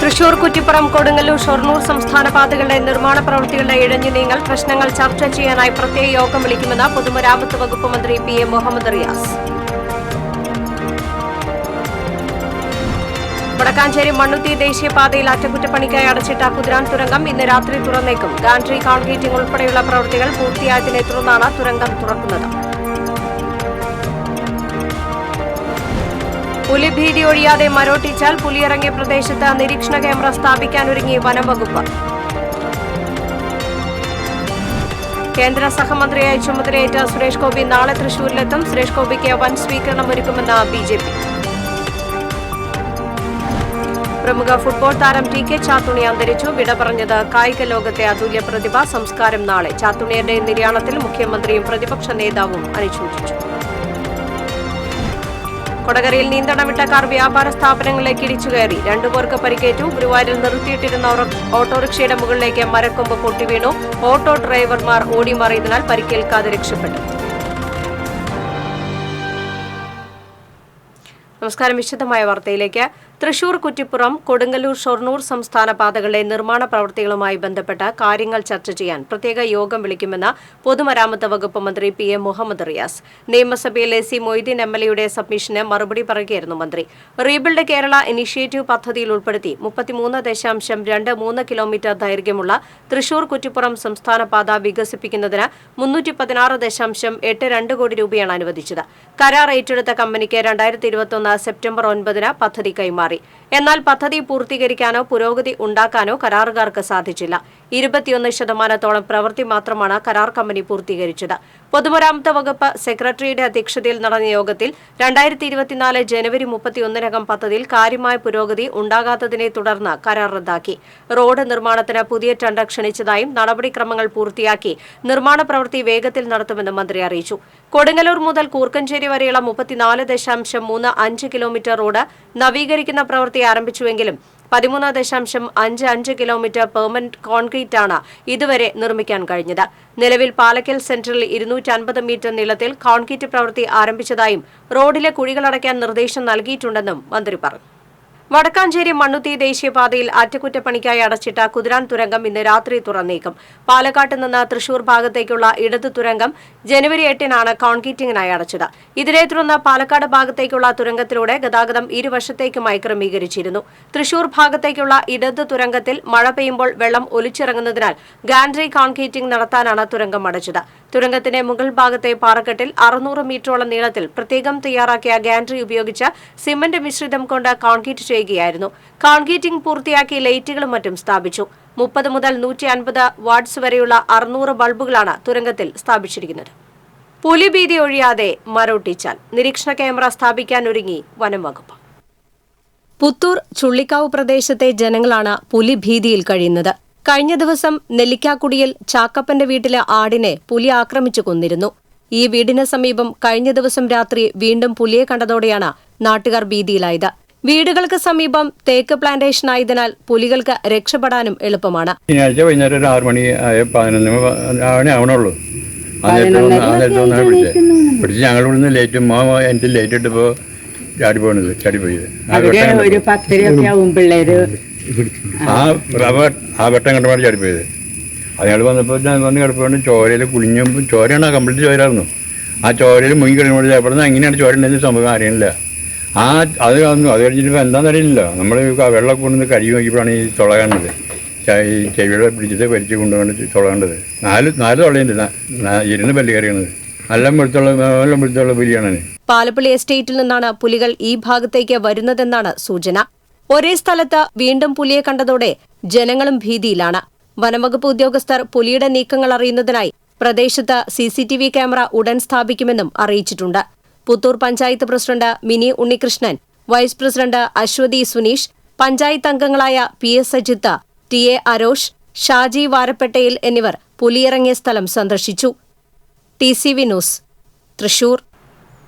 തൃശൂർ കുറ്റിപ്പുറം കൊടുങ്ങല്ലൂർ ഷൊർണൂർ സംസ്ഥാന പാതകളുടെ നിർമ്മാണ പ്രവൃത്തികളുടെ ഇഴഞ്ഞു നീങ്ങൽ പ്രശ്നങ്ങൾ ചർച്ച ചെയ്യാനായി പ്രത്യേക യോഗം വിളിക്കുമെന്ന് പൊതുമരാമത്ത് വകുപ്പ് മന്ത്രി PM മുഹമ്മദ് റിയാസ്. വടക്കാഞ്ചേരി മണ്ണുത്തി ദേശീയപാതയിൽ അറ്റകുറ്റപ്പണിക്കായി അടച്ചിട്ട കുതിരാൻ തുരങ്കം ഇന്ന് രാത്രി തുറന്നേക്കും. ഗാൻട്രി കോൺക്രീറ്റിംഗ് ഉൾപ്പെടെയുള്ള പ്രവൃത്തികൾ പൂർത്തിയായതിനെ തുടർന്നാണ് തുരങ്കം തുറക്കുന്നത്. പുലിഭീതി ഒഴിയാതെ മരോട്ടിച്ചാൽ പുലിയിറങ്ങിയ പ്രദേശത്ത് നിരീക്ഷണ ക്യാമറ സ്ഥാപിക്കാനൊരുങ്ങി വനം വകുപ്പ്. കേന്ദ്ര സഹമന്ത്രിയായി ചുമതലയേറ്റ സുരേഷ് ഗോപി നാളെ തൃശൂരിലെത്തും. സുരേഷ് ഗോപിക്ക് വൻ സ്വീകരണം ഒരുക്കുമെന്ന് BJP. പ്രമുഖ ഫുട്ബോൾ താരം TK ചാത്തുണി അന്തരിച്ചു. വിട പറഞ്ഞത് കായിക ലോകത്തെ അതുല്യ പ്രതിഭ. സംസ്കാരം നാളെ. ചാത്തുണിയുടെ നിര്യാണത്തിൽ മുഖ്യമന്ത്രിയും പ്രതിപക്ഷ നേതാവും അനുശോചിച്ചു. കൊടകരയിൽ നിയന്ത്രണമിട്ട കാർ വ്യാപാര സ്ഥാപനങ്ങളിലേക്ക് ഇടിച്ചുകയറി. 2 പേർക്ക് പരിക്കേറ്റു. ഗുരുവായൂരിൽ നിർത്തിയിട്ടിരുന്ന ഓട്ടോറിക്ഷയുടെ മുകളിലേക്ക് മരക്കൊമ്പ് പൊട്ടിവീണു. ഓട്ടോ ഡ്രൈവർമാർ ഓടിമാറിയതിനാൽ പരിക്കേൽക്കാതെ രക്ഷപ്പെട്ടു. നമസ്കാരം. വിശദമായ വാർത്തയിലേക്ക്. തൃശൂർ കുറ്റിപ്പുറം കൊടുങ്ങല്ലൂർ ഷൊർണൂർ സംസ്ഥാന പാതകളുടെ നിർമ്മാണ പ്രവൃത്തികളുമായി ബന്ധപ്പെട്ട കാര്യങ്ങൾ ചർച്ച ചെയ്യാൻ പ്രത്യേക യോഗം വിളിക്കുമെന്ന് പൊതുമരാമത്ത് വകുപ്പ് മന്ത്രി PM മുഹമ്മദ് റിയാസ്. നിയമസഭയിൽ AC മൊയ്തീൻ MLAയുടെ സബ്മിഷന് മറുപടി പറയുകയായിരുന്നു മന്ത്രി. റീബിൽഡ് കേരള ഇനിഷ്യേറ്റീവ് പദ്ധതിയിൽ ഉൾപ്പെടുത്തി 33.23 കിലോമീറ്റർ ദൈർഘ്യമുള്ള തൃശൂർ കുറ്റിപ്പുറം സംസ്ഥാന പാത വികസിപ്പിക്കുന്നതിന് 316.82 കോടി രൂപയാണ് അനുവദിച്ചത്. കരാർ ഏറ്റെടുത്ത കമ്പനിക്ക് 2021 സെപ്റ്റംബർ 9 പദ്ധതി കൈമാറി. എന്നാൽ പദ്ധതി പൂർത്തീകരിക്കാനോ പുരോഗതി ഉണ്ടാക്കാനോ കരാറുകാർക്ക് സാധിച്ചില്ല. 21% പ്രവൃത്തി മാത്രമാണ് കരാർ കമ്പനി പൂർത്തീകരിച്ചത്. പൊതുമരാമത്ത് വകുപ്പ് സെക്രട്ടറിയുടെ അധ്യക്ഷതയിൽ നടന്ന യോഗത്തിൽ 2024 ജനുവരി 31 പദ്ധതിയിൽ കാര്യമായ പുരോഗതി ഉണ്ടാകാത്തതിനെ തുടർന്ന് കരാർ റദ്ദാക്കി. റോഡ് നിർമ്മാണത്തിന് പുതിയ ടെൻഡർ ക്ഷണിച്ചതായും നടപടിക്രമങ്ങൾ പൂർത്തിയാക്കി നിർമ്മാണ പ്രവൃത്തി വേഗത്തിൽ നടത്തുമെന്നും മന്ത്രി അറിയിച്ചു. കൊടുങ്ങല്ലൂർ മുതൽ കൂർക്കഞ്ചേരി വരെയുള്ള 34.35 കിലോമീറ്റർ റോഡ് നവീകരിക്കുന്ന പ്രവൃത്തി ആരംഭിച്ചുവെങ്കിലും 13.55 കിലോമീറ്റർ പെർമനന്റ് കോൺക്രീറ്റാണ് ഇതുവരെ നിർമ്മിക്കാൻ കഴിഞ്ഞത്. നിലവിൽ പാലക്കൽ സെന്ററിൽ 250 മീറ്റർ നീളത്തിൽ കോൺക്രീറ്റ് പ്രവൃത്തി ആരംഭിച്ചതായും റോഡിലെ കുഴികളടയ്ക്കാൻ നിർദ്ദേശം നൽകിയിട്ടുണ്ടെന്നും മന്ത്രി പറഞ്ഞു. വടക്കാഞ്ചേരി മണ്ണുത്തി ദേശീയപാതയിൽ അറ്റകുറ്റപ്പണിക്കായി അടച്ചിട്ട കുതിരാൻ തുരങ്കം ഇന്ന് രാത്രി തുറന്നേക്കും. പാലക്കാട്ട് നിന്ന് തൃശൂർ ഭാഗത്തേക്കുള്ള ഇടത് തുരങ്കം ജനുവരി 8 കോൺക്രീറ്റിംഗിനായി അടച്ചത്. ഇതിനെ തുടർന്ന് പാലക്കാട് ഭാഗത്തേക്കുള്ള തുരങ്കത്തിലൂടെ ഗതാഗതം ഇരുവശത്തേക്കുമായി ക്രമീകരിച്ചിരുന്നു. തൃശൂർ ഭാഗത്തേക്കുള്ള ഇടത് തുരങ്കത്തിൽ മഴ പെയ്യുമ്പോൾ വെള്ളം ഒലിച്ചിറങ്ങുന്നതിനാൽ ഗാൻട്രി കോൺക്രീറ്റിംഗ് നടത്താനാണ് തുരങ്കം അടച്ചത്. തുരങ്കത്തിന്റെ മുകൾ ഭാഗത്തെ പാറക്കെട്ടിൽ 600 മീറ്ററോളം നീളത്തിൽ പ്രത്യേകം തയ്യാറാക്കിയ ഗാൻട്രി ഉപയോഗിച്ച് സിമന്റ് മിശ്രിതം കൊണ്ട് കോൺക്രീറ്റ് ചെയ്യുകയായിരുന്നു. കോൺക്രീറ്റിംഗ് പൂർത്തിയാക്കി ലൈറ്റുകളും മറ്റും സ്ഥാപിച്ചു. 30 മുതൽ 150 വാട്ട്സ് വരെയുള്ള 600 ബൾബുകളാണ് തുരങ്കത്തിൽ സ്ഥാപിച്ചിരിക്കുന്നത്. പുലിഭീതി ഒഴിയാതെ മരോട്ടിച്ചാൽ നിരീക്ഷണ ക്യാമറ സ്ഥാപിക്കാനൊരുങ്ങി വനം വകുപ്പ്. പുത്തൂർ ചുള്ളിക്കാവ് പ്രദേശത്തെ ജനങ്ങളാണ് പുലിഭീതിയിൽ കഴിയുന്നത്. കഴിഞ്ഞ ദിവസം നെല്ലിക്കാക്കുടിയിൽ ചാക്കപ്പന്റെ വീട്ടിലെ ആടിനെ പുലി ആക്രമിച്ചു കൊന്നിരുന്നു. ഈ വീടിന് സമീപം കഴിഞ്ഞ ദിവസം രാത്രി വീണ്ടും പുലിയെ കണ്ടതോടെയാണ് നാട്ടുകാർ ഭീതിയിലായത്. വീടുകൾക്ക് സമീപം തേക്ക് പ്ലാന്റേഷൻ ആയതിനാൽ പുലികൾക്ക് രക്ഷപ്പെടാനും എളുപ്പമാണ്. ശനിയാഴ്ച വൈകുന്നേരം 6 മണി 11 ആവണുള്ളൂ. പിടിച്ച് ഞങ്ങൾ ഇവിടുന്ന് ലേറ്റ് എനിക്ക് ലേറ്റ് ഇട്ടപ്പോൾ ചാടിപ്പോയത് ആ വെട്ടം കണ്ടപ്പോൾ ചാടിപ്പോയത്. അയാൾ വന്നപ്പോൾ വന്ന് കിടപ്പോണ്ട് ചോരയിൽ കുളിഞ്ഞും ചോരയാണ് കംപ്ലീറ്റ് ചോരായിരുന്നു. ആ ചോരയിൽ മുങ്ങി കഴിയുമ്പോൾ എവിടെ എങ്ങനെയാണ് ചോര ഉണ്ടെന്ന് സംഭവം അറിയണില്ല. അത് കാണുന്നു. അത് കഴിഞ്ഞിട്ട് എന്താണെന്ന് അറിയില്ല. നമ്മൾ വെള്ളം കൊണ്ടുവന്ന് കരി നോക്കിയപ്പോഴാണ് ഈ തുളകേണ്ടത്. ഈ ചെവിയുടെ പിടിച്ചിട്ട് പരിച്ച് കൊണ്ടുപോകേണ്ടത് തുളകേണ്ടത്. 4 തുളയുണ്ട്. 2 പല്ല് കറിയണത്. നല്ല വെളുത്തുള്ള പുലിയാണ്. പാലപ്പള്ളി എസ്റ്റേറ്റിൽ നിന്നാണ് പുലികൾ ഈ ഭാഗത്തേക്ക് വരുന്നതെന്നാണ് സൂചന. ഒരേ സ്ഥലത്ത് വീണ്ടും പുലിയെ കണ്ടതോടെ ജനങ്ങളും ഭീതിയിലാണ്. വനംവകുപ്പ് ഉദ്യോഗസ്ഥർ പുലിയുടെ നീക്കങ്ങൾ അറിയുന്നതിനായി പ്രദേശത്ത് CCTV ക്യാമറ ഉടൻ സ്ഥാപിക്കുമെന്നും അറിയിച്ചിട്ടുണ്ട്. Puthur panchayat president Mini Unnikrishnan, vice president Aswathy Suneesh, panchayat അംഗങ്ങളായ PS സജിത്ത്, TA അരോഷ്, ഷാജി വാരപ്പെട്ടയിൽ എന്നിവർ പുലിയിറങ്ങിയ സ്ഥലം സന്ദർശിച്ചു. TCV news, Thrissur.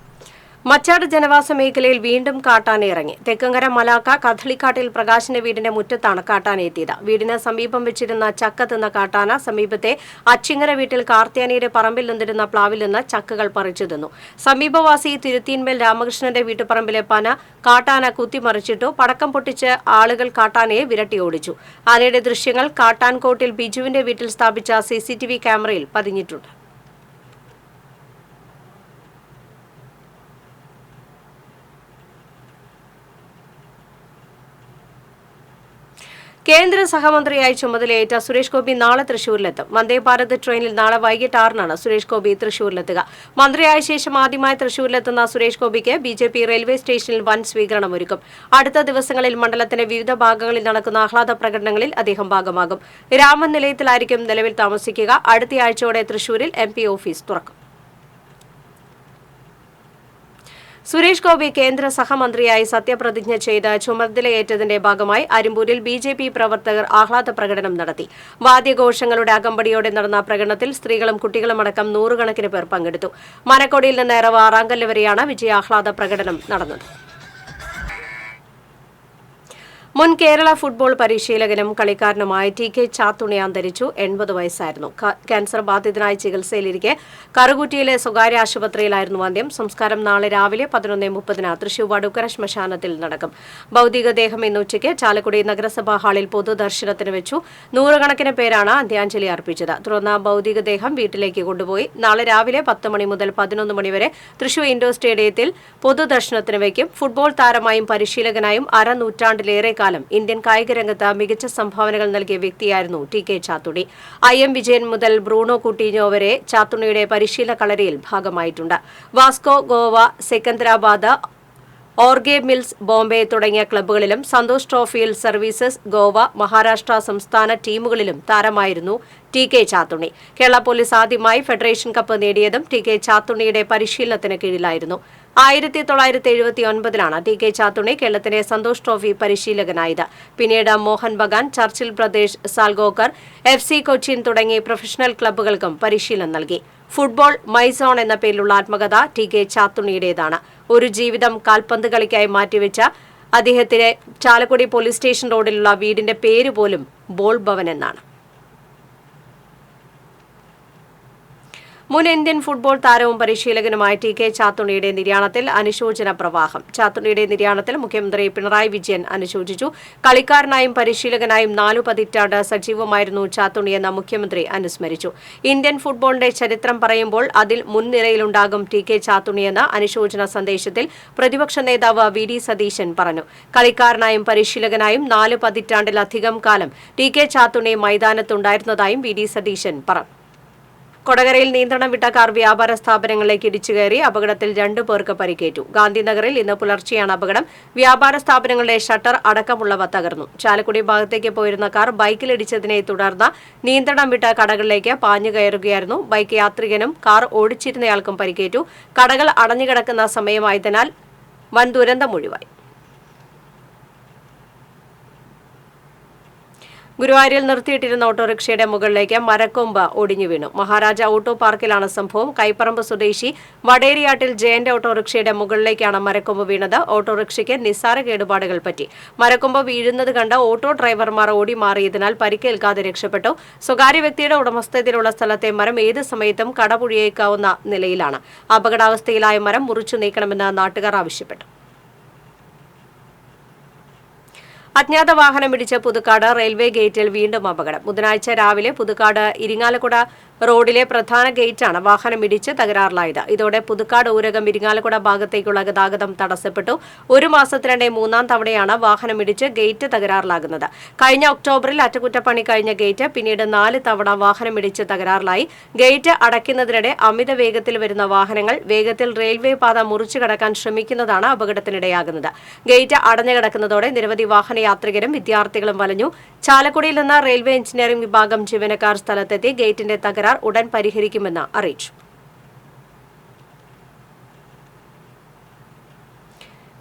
മച്ചാട് ജനവാസ മേഖലയിൽ വീണ്ടും കാട്ടാന ഇറങ്ങി. തെക്കങ്കര മലാക്ക കഥളിക്കാട്ടിൽ പ്രകാശിന്റെ വീടിന്റെ മുറ്റത്താണ് കാട്ടാന എത്തിയത്. വീടിന് സമീപം വെച്ചിരുന്ന ചക്ക തിന്ന കാട്ടാന സമീപത്തെ അച്ചിങ്ങര വീട്ടിൽ കാർത്തിയാനിയുടെ പറമ്പിൽ നിന്നിരുന്ന പ്ലാവിൽ നിന്ന് ചക്കകൾ പറിച്ചു തിന്നു. സമീപവാസി തിരുത്തീൻമേൽ രാമകൃഷ്ണന്റെ വീട്ടുപറമ്പിലെ പന കാട്ടാന കുത്തിമറിച്ചിട്ടു. പടക്കം പൊട്ടിച്ച് ആളുകൾ കാട്ടാനയെ വിരട്ടി ഓടിച്ചു. ആനയുടെ ദൃശ്യങ്ങൾ കാട്ടാൻകോട്ടിൽ ബിജുവിന്റെ വീട്ടിൽ സ്ഥാപിച്ച CCTV ക്യാമറയിൽ പതിഞ്ഞിട്ടുണ്ട്. കേന്ദ്ര സഹമന്ത്രിയായി ചുമതലയേറ്റ സുരേഷ് ഗോപി നാളെ തൃശൂരിലെത്തും. വന്ദേഭാരത് ട്രെയിനിൽ നാളെ വൈകിട്ട് 6-നാണ് സുരേഷ് ഗോപി തൃശൂരിലെത്തുക. മന്ത്രിയായ ശേഷം ആദ്യമായി തൃശൂരിലെത്തുന്ന സുരേഷ് ഗോപിക്ക് BJP റെയിൽവേ സ്റ്റേഷനിൽ വൻ സ്വീകരണമൊരുക്കും. അടുത്ത ദിവസങ്ങളിൽ മണ്ഡലത്തിന്റെ വിവിധ ഭാഗങ്ങളിൽ നടക്കുന്ന ആഹ്ലാദ പ്രകടനങ്ങളിൽ അദ്ദേഹം ഭാഗമാകും. രാമൻ നിലയത്തിലായിരിക്കും നിലവിൽ താമസിക്കുക. അടുത്തയാഴ്ചയോടെ തൃശൂരിൽ MP ഓഫീസ് തുറക്കും. സുരേഷ് ഗോപി കേന്ദ്ര സഹമന്ത്രിയായി സത്യപ്രതിജ്ഞ ചെയ്ത് ചുമതലയേറ്റതിന്റെ ഭാഗമായി അരിമ്പൂരിൽ BJP പ്രവർത്തകർ ആഹ്ലാദ പ്രകടനം നടത്തി. വാദ്യഘോഷങ്ങളുടെ അകമ്പടിയോടെ നടന്ന പ്രകടനത്തിൽ സ്ത്രീകളും കുട്ടികളുമടക്കം 100 കണക്കിന് പേർ പങ്കെടുത്തു. മനക്കോടിയിൽ നിന്ന് എറവ് ആറാങ്കല്ല് വരെയാണ് വിജയാഹ്ലാദ പ്രകടനം നടന്നത്. മുൻ കേരള ഫുട്ബോൾ പരിശീലകനും കളിക്കാരനുമായ TK ചാത്തുണി അന്തരിച്ചു. 80 വയസ്സായിരുന്നു. ക്യാൻസർ ബാധിതനായി ചികിത്സയിലിരിക്കെ കറുകുറ്റിയിലെ സ്വകാര്യ ആശുപത്രിയിലായിരുന്നു അന്ത്യം. സംസ്കാരം നാളെ രാവിലെ 11:30 തൃശൂർ വടുക്കര ശ്മശാനത്തിൽ നടക്കും. ഭൌതികദേഹം ഇന്ന് ഉച്ചയ്ക്ക് ചാലക്കുടി നഗരസഭാ ഹാളിൽ പൊതുദർശനത്തിന് വെച്ചു. 100 കണക്കിന് പേരാണ് അന്ത്യാഞ്ജലി അർപ്പിച്ചത്. തുടർന്ന് ഭൌതികദേഹം വീട്ടിലേക്ക് കൊണ്ടുപോയി. നാളെ രാവിലെ 10 മണി മുതൽ 11 മണി വരെ തൃശൂർ ഇൻഡോർ സ്റ്റേഡിയത്തിൽ പൊതുദർശനത്തിന് വയ്ക്കും. ഫുട്ബോൾ താരമായും പരിശീലകനായും അരനൂറ്റാണ്ടിലേറെ കാലം ഇന്ത്യൻ കായിക രംഗത്ത് മികച്ച സംഭാവനകൾ നൽകിയ വ്യക്തിയായിരുന്നു TK ചാത്തുണി. IM വിജയൻ മുതൽ ബ്രൂണോ കുട്ടീഞ്ഞോ വരെ ചാത്തുണിയുടെ പരിശീലന കളരിയിൽ ഭാഗമായിട്ടുണ്ട്. വാസ്കോ ഗോവ, സെക്കന്ദരാബാദ്, ഓർഗെ മിൽസ് ബോംബെ തുടങ്ങിയ ക്ലബ്ബുകളിലും സന്തോഷ് ട്രോഫിയിൽ സർവീസസ് ഗോവ, മഹാരാഷ്ട്ര സംസ്ഥാന ടീമുകളിലും താരമായിരുന്നു TK ചാത്തുണി. കേരള പോലീസ് ആദ്യമായി ഫെഡറേഷൻ കപ്പ് നേടിയതും TK ചാത്തുണിയുടെ പരിശീലനത്തിന് കീഴിലായിരുന്നു. 1979-ലാണ് TK ചാത്തുണി കേരളത്തിന്റെ സന്തോഷ് ട്രോഫി പരിശീലകനായത്. പിന്നീട് മോഹൻ ബഗാൻ, ചർച്ചിൽ ബ്രദേഴ്സ്, സാൽഗോക്കർ, FC കൊച്ചിൻ തുടങ്ങി പ്രൊഫഷണൽ ക്ലബ്ബുകൾക്കും പരിശീലനം നൽകി. ഫുട്ബോൾ മൈസോൺ എന്ന പേരിലുള്ള ആത്മകഥ TK ചാത്തുണിയുടേതാണ്. ഒരു ജീവിതം കാൽപന്ത് കളിക്കായി മാറ്റിവെച്ച അദ്ദേഹത്തിന്റെ ചാലക്കുടി പോലീസ് സ്റ്റേഷൻ റോഡിലുള്ള വീടിന്റെ പേര് പോലും ബോൾ ഭവൻ എന്നാണ്. മുൻ ഇന്ത്യൻ ഫുട്ബോൾ താരവും പരിശീലകനുമായ TK ചാത്തുണിയുടെ നിര്യാണത്തിൽ അനുശോചന പ്രവാഹം. ചാത്തുണിയുടെ നിര്യാണത്തിൽ മുഖ്യമന്ത്രി പിണറായി വിജയൻ അനുശോചിച്ചു. കളിക്കാരനായും പരിശീലകനായും 4 പതിറ്റാണ്ട് സജീവമായിരുന്നു ചാത്തുണിയെന്ന് മുഖ്യമന്ത്രി അനുസ്മരിച്ചു. ഇന്ത്യൻ ഫുട്ബോളിന്റെ ചരിത്രം പറയുമ്പോൾ അതിൽ മുൻനിരയിലുണ്ടാകും TK ചാത്തുണിയെന്ന് അനുശോചന സന്ദേശത്തിൽ പ്രതിപക്ഷ നേതാവ് VD സതീശൻ പറഞ്ഞു. കളിക്കാരനായും പരിശീലകനായും 4 പതിറ്റാണ്ടിലധികം കാലം TK ചാത്തുണി മൈതാനത്തുണ്ടായിരുന്നതായും VD സതീശൻ പറഞ്ഞു. കൊടകരയിൽ നിയന്ത്രണം വിട്ട കാർ വ്യാപാര സ്ഥാപനങ്ങളിലേക്ക് ഇടിച്ചുകയറി. അപകടത്തിൽ 2 പേർക്ക് പരിക്കേറ്റു. ഗാന്ധിനഗറിൽ ഇന്ന് പുലർച്ചെയാണ് അപകടം. വ്യാപാര സ്ഥാപനങ്ങളുടെ ഷട്ടർ അടക്കമുള്ളവ തകർന്നു. ചാലക്കുടി ഭാഗത്തേക്ക് പോയിരുന്ന കാർ ബൈക്കിലിടിച്ചതിനെ തുടർന്ന് നിയന്ത്രണം വിട്ട കടകളിലേക്ക് പാഞ്ഞു കയറുകയായിരുന്നു. ബൈക്ക് യാത്രികനും കാർ ഓടിച്ചിരുന്നയാൾക്കും പരിക്കേറ്റു. കടകൾ അടഞ്ഞുകിടക്കുന്ന സമയമായതിനാൽ വൻ ദുരന്തം ഒഴിവായി. ഗുരുവായൂരിൽ നിർത്തിയിട്ടിരുന്ന ഓട്ടോറിക്ഷയുടെ മുകളിലേക്ക് മരക്കൊമ്പ് ഒടിഞ്ഞു വീണു. മഹാരാജ ഓട്ടോ പാർക്കിലാണ് സംഭവം. കൈപ്പറമ്പ് സ്വദേശി വടേരിയാട്ടിൽ ജയന്റെ ഓട്ടോറിക്ഷയുടെ മുകളിലേക്കാണ് മരക്കൊമ്പ് വീണത്. ഓട്ടോറിക്ഷയ്ക്ക് നിസ്സാര കേടുപാടുകൾ പറ്റി. മരക്കൊമ്പ് വീഴുന്നത് കണ്ട് ഓട്ടോ ഡ്രൈവർമാർ ഓടി മാറിയതിനാൽ പരിക്കേൽക്കാതെ രക്ഷപ്പെട്ടു. സ്വകാര്യ വ്യക്തിയുടെ ഉടമസ്ഥതയിലുള്ള സ്ഥലത്തെ മരം ഏത് സമയത്തും കടപുഴിയേക്കാവുന്ന നിലയിലാണ്. അപകടാവസ്ഥയിലായ മരം മുറിച്ചു നീക്കണമെന്ന് നാട്ടുകാർ ആവശ്യപ്പെട്ടു. അജ്ഞാത വാഹനമിടിച്ച് പുതുക്കാട് റെയിൽവേ ഗേറ്റിൽ വീണ്ടും അപകടം. ബുധനാഴ്ച രാവിലെ പുതുക്കാട് ഇരിങ്ങാലക്കുട റോഡിലെ പ്രധാന ഗേറ്റാണ് വാഹനമിടിച്ച് തകരാറിലായത്. ഇതോടെ പുതുക്കാട് ഊരകം ഇരിങ്ങാലക്കുട ഭാഗത്തേക്കുള്ള ഗതാഗതം തടസ്സപ്പെട്ടു. 1 മാസത്തിനിടെ 3-ാം തവണയാണ് വാഹനമിടിച്ച് ഗേറ്റ് തകരാറിലാകുന്നത്. കഴിഞ്ഞ ഒക്ടോബറിൽ അറ്റകുറ്റപ്പണി കഴിഞ്ഞ ഗേറ്റ് പിന്നീട് 4 തവണ വാഹനമിടിച്ച് തകരാറിലായി. ഗേറ്റ് അടയ്ക്കുന്നതിനിടെ അമിത വേഗത്തിൽ വരുന്ന വാഹനങ്ങൾ വേഗത്തിൽ റെയിൽവേ പാത മുറിച്ചു കടക്കാൻ ശ്രമിക്കുന്നതാണ് അപകടത്തിനിടയാകുന്നത്. ഗേറ്റ് അടഞ്ഞു കിടക്കുന്നതോടെ നിരവധി വാഹനയാത്രികരും വിദ്യാർത്ഥികളും വലഞ്ഞു. ചാലക്കുടിയിൽ നിന്ന് റെയിൽവേ എഞ്ചിനീയറിംഗ് വിഭാഗം ജീവനക്കാർ സ്ഥലത്തെത്തി ഗേറ്റിന്റെ തകരാർ ഉടൻ പരിഹരിക്കുമെന്ന് അറിയിച്ചു.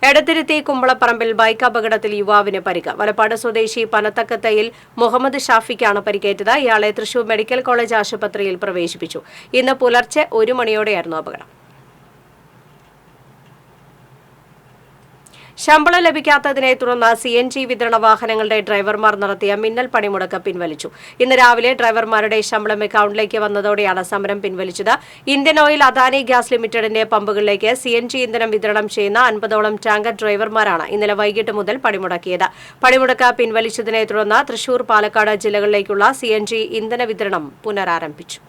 എടത്തിരുത്തി കുമ്പളപ്പറമ്പിൽ ബൈക്ക് അപകടത്തിൽ യുവാവിന് പരിക്ക്. വലപ്പാട് സ്വദേശി പനത്തക്കത്തയിൽ മുഹമ്മദ് ഷാഫിക്കാണ് പരിക്കേറ്റത്. ഇയാളെ തൃശൂർ മെഡിക്കൽ കോളേജ് ആശുപത്രിയിൽ പ്രവേശിപ്പിച്ചു. ഇന്ന് പുലർച്ചെ 1 മണിയോടെയായിരുന്നു അപകടം. ശമ്പളം ലഭിക്കാത്തതിനെ തുടർന്ന് CNG വിതരണ വാഹനങ്ങളുടെ ഡ്രൈവർമാർ നടത്തിയ മിന്നൽ പണിമുടക്ക് പിൻവലിച്ചു. ഇന്ന് രാവിലെ ഡ്രൈവർമാരുടെ ശമ്പളം അക്കൗണ്ടിലേക്ക് വന്നതോടെയാണ് സമരം പിൻവലിച്ചത്. ഇന്ത്യൻ ഓയിൽ അദാനി ഗ്യാസ് ലിമിറ്റഡിന്റെ പമ്പുകളിലേക്ക് CNG ഇന്ധനം വിതരണം ചെയ്യുന്ന 50ഓളം ടാങ്കർ ഡ്രൈവർമാരാണ് ഇന്നലെ വൈകിട്ട് മുതൽ പണിമുടക്കിയത്. പണിമുടക്ക് പിൻവലിച്ചതിനെ തുടർന്ന് തൃശൂർ, പാലക്കാട് ജില്ലകളിലേക്കുള്ള CNG ഇന്ധന വിതരണം പുനരാരംഭിച്ചു.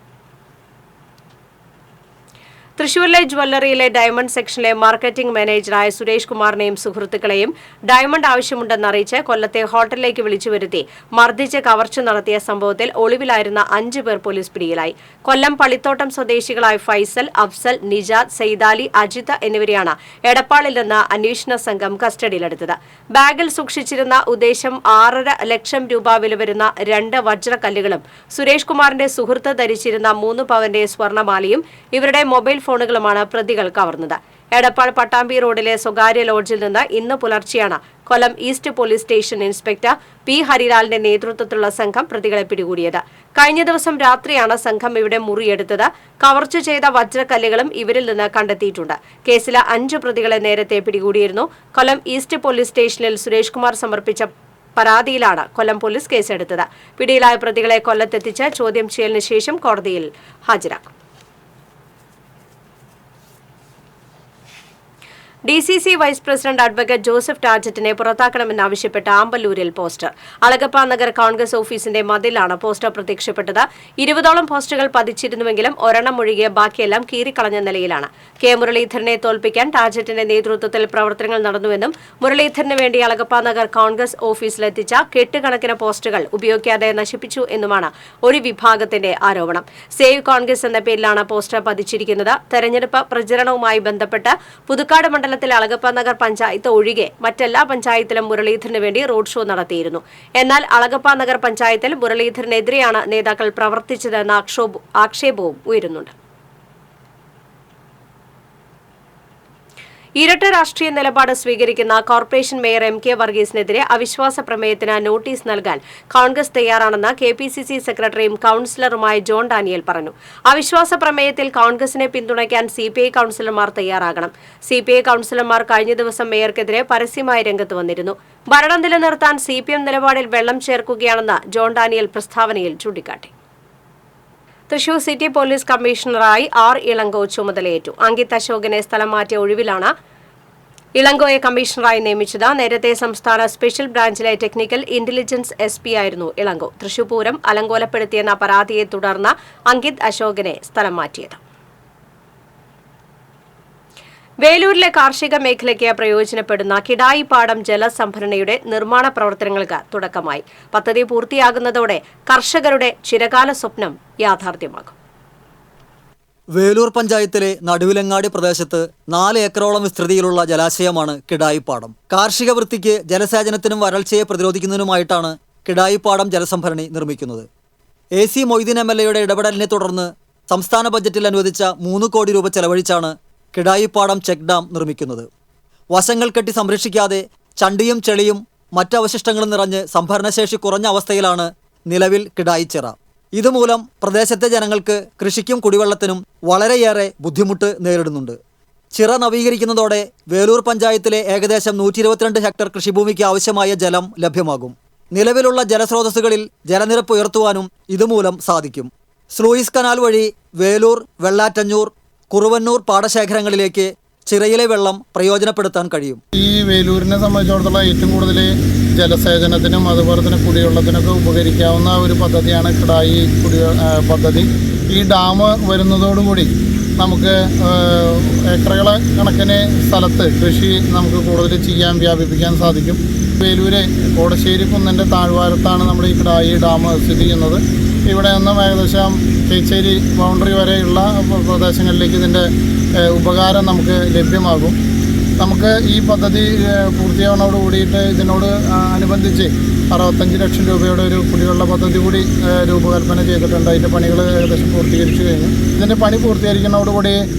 തൃശൂരിലെ ജ്വല്ലറിയിലെ ഡയമണ്ട് സെക്ഷനിലെ മാർക്കറ്റിംഗ് മാനേജറായ സുരേഷ് കുമാറിനെയും സുഹൃത്തുക്കളെയും ഡയമണ്ട് ആവശ്യമുണ്ടെന്ന് അറിയിച്ച് കൊല്ലത്തെ ഹോട്ടലിലേക്ക് വിളിച്ചു വരുത്തി മർദ്ദിച്ച് കവർച്ച നടത്തിയ സംഭവത്തിൽ ഒളിവിലായിരുന്ന 5 പേർ പോലീസ് പിടിയിലായി. കൊല്ലം പള്ളിത്തോട്ടം സ്വദേശികളായ ഫൈസൽ, അഫ്സൽ, നിജാദ്, സൈദാലി, അജിത് എന്നിവരെയാണ് എടപ്പാളിൽ നിന്ന് അന്വേഷണ സംഘം കസ്റ്റഡിയിലെടുത്തത്. ബാഗിൽ സൂക്ഷിച്ചിരുന്ന ഉദ്ദേശം 6.5 ലക്ഷം രൂപ വില വരുന്ന 2 വജ്രക്കല്ലുകളും സുരേഷ് കുമാറിന്റെ സുഹൃത്ത് ധരിച്ചിരുന്ന 3 പവന്റെ സ്വർണമാലയും ഇവരുടെ മൊബൈൽ ഫോണുകളുമാണ് പ്രതികൾ കവർന്നത്. എടപ്പാൾ പട്ടാമ്പി റോഡിലെ സ്വകാര്യ ലോഡ്ജിൽ നിന്ന് ഇന്ന് പുലർച്ചെയാണ് Kollam east police station inspector P. ഹരിലാലിന്റെ നേതൃത്വത്തിലുള്ള സംഘം പ്രതികളെ പിടികൂടിയത്. കഴിഞ്ഞ ദിവസം രാത്രിയാണ് സംഘം ഇവിടെ മുറിയെടുത്തത്. കവർച്ച ചെയ്ത വജ്രക്കല്ലുകളും ഇവരിൽ നിന്ന് കണ്ടെത്തിയിട്ടുണ്ട്. കേസിലെ 5 പ്രതികളെ നേരത്തെ പിടികൂടിയിരുന്നു. കൊല്ലം ഈസ്റ്റ് പോലീസ് സ്റ്റേഷനിൽ സുരേഷ് കുമാർ സമർപ്പിച്ച പരാതിയിലാണ് കൊല്ലം പോലീസ് കേസെടുത്തത്. പിടിയിലായ പ്രതികളെ കൊല്ലത്തെത്തിച്ച് ചോദ്യം ചെയ്യലിന് ശേഷം കോടതിയിൽ ഹാജരാക്കും. DCC vice president advocate Joseph ടാജറ്റിനെ പുറത്താക്കണമെന്നാവശ്യപ്പെട്ട് ആമ്പല്ലൂരിൽ പോസ്റ്റർ. അളഗപ്പ നഗർ കോൺഗ്രസ് ഓഫീസിന്റെ മതിലാണ് പോസ്റ്റർ പ്രത്യക്ഷപ്പെട്ടത്. 20ഓളം പോസ്റ്ററുകൾ പതിച്ചിരുന്നുവെങ്കിലും ഒരെണ്ണം ഒഴികെ ബാക്കിയെല്ലാം കീറിക്കളഞ്ഞ നിലയിലാണ്. K. മുരളീധരനെ തോൽപ്പിക്കാൻ ടാജറ്റിന്റെ നേതൃത്വത്തിൽ പ്രവർത്തനങ്ങൾ നടന്നുവെന്നും മുരളീധരന് വേണ്ടി അളഗപ്പ നഗർ കോൺഗ്രസ് ഓഫീസിലെത്തിച്ച കെട്ടുകണക്കിന് പോസ്റ്ററുകൾ ഉപയോഗിക്കാതെ നശിപ്പിച്ചു എന്നുമാണ് ഒരു വിഭാഗത്തിന്റെ ആരോപണം. സേവ് കോൺഗ്രസ് എന്ന പേരിലാണ് പോസ്റ്റർ പതിച്ചിരിക്കുന്നത്. തെരഞ്ഞെടുപ്പ് പ്രചരണവുമായി ബന്ധപ്പെട്ട് പുതുക്കാട് മണ്ഡലത്തിൽ അളഗപ്പ നഗർ പഞ്ചായത്ത് ഒഴികെ മറ്റെല്ലാ പഞ്ചായത്തിലും മുരളീധരന് വേണ്ടി റോഡ് ഷോ നടത്തിയിരുന്നു. എന്നാൽ അളഗപ്പ നഗർ പഞ്ചായത്തിൽ മുരളീധരനെതിരെയാണ് നേതാക്കൾ പ്രവർത്തിച്ചതെന്ന ആക്ഷേപവും ഉയരുന്നുണ്ട്. ഇരട്ട രാഷ്ട്രീയ നിലപാട് സ്വീകരിക്കുന്ന കോർപ്പറേഷൻ മേയർ MK വർഗീസിനെതിരെ അവിശ്വാസ പ്രമേയത്തിന് നോട്ടീസ് നൽകാൻ കോൺഗ്രസ് തയ്യാറാണെന്ന് KPCC സെക്രട്ടറിയും കൌൺസിലറുമായ ജോൺ ഡാനിയൽ പറഞ്ഞു. അവിശ്വാസ പ്രമേയത്തിൽ കോൺഗ്രസിനെ പിന്തുണയ്ക്കാൻ CPI കൌൺസിലർമാർ തയ്യാറാകണം. CPI കൌൺസിലർമാർ കഴിഞ്ഞ ദിവസം മേയർക്കെതിരെ പരസ്യമായി രംഗത്ത് വന്നിരുന്നു. ഭരണം നിലനിർത്താൻ CPM നിലപാടിൽ വെള്ളം ചേർക്കുകയാണെന്ന് ജോൺ ഡാനിയൽ പ്രസ്താവനയിൽ ചൂണ്ടിക്കാട്ടി. തൃശൂർ സിറ്റി പോലീസ് കമ്മീഷണറായി R. ഇളങ്കോ ചുമതലയേറ്റു. അങ്കിത് അശോകനെ സ്ഥലം മാറ്റിയ ഒഴിവിലാണ് ഇളങ്കോയെ കമ്മീഷണറായി നിയമിച്ചത്. നേരത്തെ സംസ്ഥാന സ്പെഷ്യൽ ബ്രാഞ്ചിലെ ടെക്നിക്കൽ ഇന്റലിജൻസ് SP ആയിരുന്നു ഇളങ്കോ. തൃശൂർ പൂരം അലങ്കോലപ്പെടുത്തിയെന്ന പരാതിയെ തുടർന്ന് അങ്കിത് അശോകനെ സ്ഥലം മാറ്റിയത്. വേലൂരിലെ കാർഷിക മേഖലയ്ക്ക് പ്രയോജനപ്പെടുന്ന കിടായിപ്പാടം ജലസംഭരണിയുടെ നിർമ്മാണ പ്രവർത്തനങ്ങൾക്ക് തുടക്കമായി. പദ്ധതി പൂർത്തിയാകുന്നതോടെ കർഷകരുടെ ചിരകാല സ്വപ്നം യാഥാർത്ഥ്യമാകും. വേലൂർ പഞ്ചായത്തിലെ നടുവിലങ്ങാടി പ്രദേശത്ത് 4 ഏക്കറോളം വിസ്തൃതിയിലുള്ള ജലാശയമാണ് കിടായിപ്പാടം. കാർഷിക വൃത്തിക്ക് ജലസേചനത്തിനും വരൾച്ചയെ പ്രതിരോധിക്കുന്നതിനുമായിട്ടാണ് കിടായിപ്പാടം ജലസംഭരണി നിർമ്മിക്കുന്നത്. AC മൊയ്തീൻ MLAയുടെ ഇടപെടലിനെ തുടർന്ന് സംസ്ഥാന ബജറ്റിൽ അനുവദിച്ച 3 കോടി രൂപ ചെലവഴിച്ചാണ് കിടായിപ്പാടം ചെക്ക് ഡാം നിർമ്മിക്കുന്നത്. വശങ്ങൾ കെട്ടി സംരക്ഷിക്കാതെ ചണ്ടിയും ചെളിയും മറ്റവശിഷ്ടങ്ങളും നിറഞ്ഞ് സംഭരണശേഷി കുറഞ്ഞ അവസ്ഥയിലാണ് നിലവിൽ കിടായിച്ചിറ. ഇതുമൂലം പ്രദേശത്തെ ജനങ്ങൾക്ക് കൃഷിക്കും കുടിവെള്ളത്തിനും വളരെയേറെ ബുദ്ധിമുട്ട് നേരിടുന്നുണ്ട്. ചിറ നവീകരിക്കുന്നതോടെ വേലൂർ പഞ്ചായത്തിലെ ഏകദേശം 122 ഹെക്ടർ കൃഷിഭൂമിക്ക് ആവശ്യമായ ജലം ലഭ്യമാകും. നിലവിലുള്ള ജലസ്രോതസ്സുകളിൽ ജലനിരപ്പ് ഉയർത്തുവാനും ഇതുമൂലം സാധിക്കും. സ്ലൂയിസ് കനാൽ വഴി വേലൂർ, വെള്ളാറ്റഞ്ഞൂർ, കുറുവന്നൂർ പാടശേഖരങ്ങളിലേക്ക് ചിറയിലെ വെള്ളം പ്രയോജനപ്പെടുത്താൻ കഴിയും. ഈ വേലൂരിനെ സംബന്ധിച്ചിടത്തോളം ഏറ്റവും കൂടുതൽ ജലസേചനത്തിനും അതുപോലെ തന്നെ കുടിവെള്ളത്തിനൊക്കെ ഉപകരിക്കാവുന്ന ഒരു പദ്ധതിയാണ് കിടായി പദ്ധതി. ഈ ഡാം വരുന്നതോടുകൂടി നമുക്ക് ഏക്കറുകളെ കണക്കിന് സ്ഥലത്ത് കൃഷി നമുക്ക് കൂടുതൽ വ്യാപിപ്പിക്കാൻ സാധിക്കും. വേലൂര് കോടശ്ശേരി കുന്നിൻ്റെ താഴ്വാരത്താണ് നമ്മുടെ ഈ കിടായി ഡാം സ്ഥിതി ചെയ്യുന്നത്. ഇവിടെ നിന്നും ഏകദേശം കേച്ചേരി ബൗണ്ടറി വരെയുള്ള പ്രദേശങ്ങളിലേക്ക് ഇതിൻ്റെ ഉപകാരം നമുക്ക് ലഭ്യമാകും. നമുക്ക് ഈ പദ്ധതി പൂർത്തിയാവുന്നതോട് കൂടിയിട്ട് ഇതിനോട് അനുബന്ധിച്ച് 65 ലക്ഷം രൂപയുടെ ഒരു കുടിവെള്ള പദ്ധതി കൂടി രൂപകൽപ്പന ചെയ്തിട്ടുണ്ട്. അതിൻ്റെ പണികൾ ഏകദേശം പൂർത്തീകരിച്ചു കഴിഞ്ഞു. ഇതിൻ്റെ പണി പൂർത്തീകരിക്കുന്നതോടുകൂടി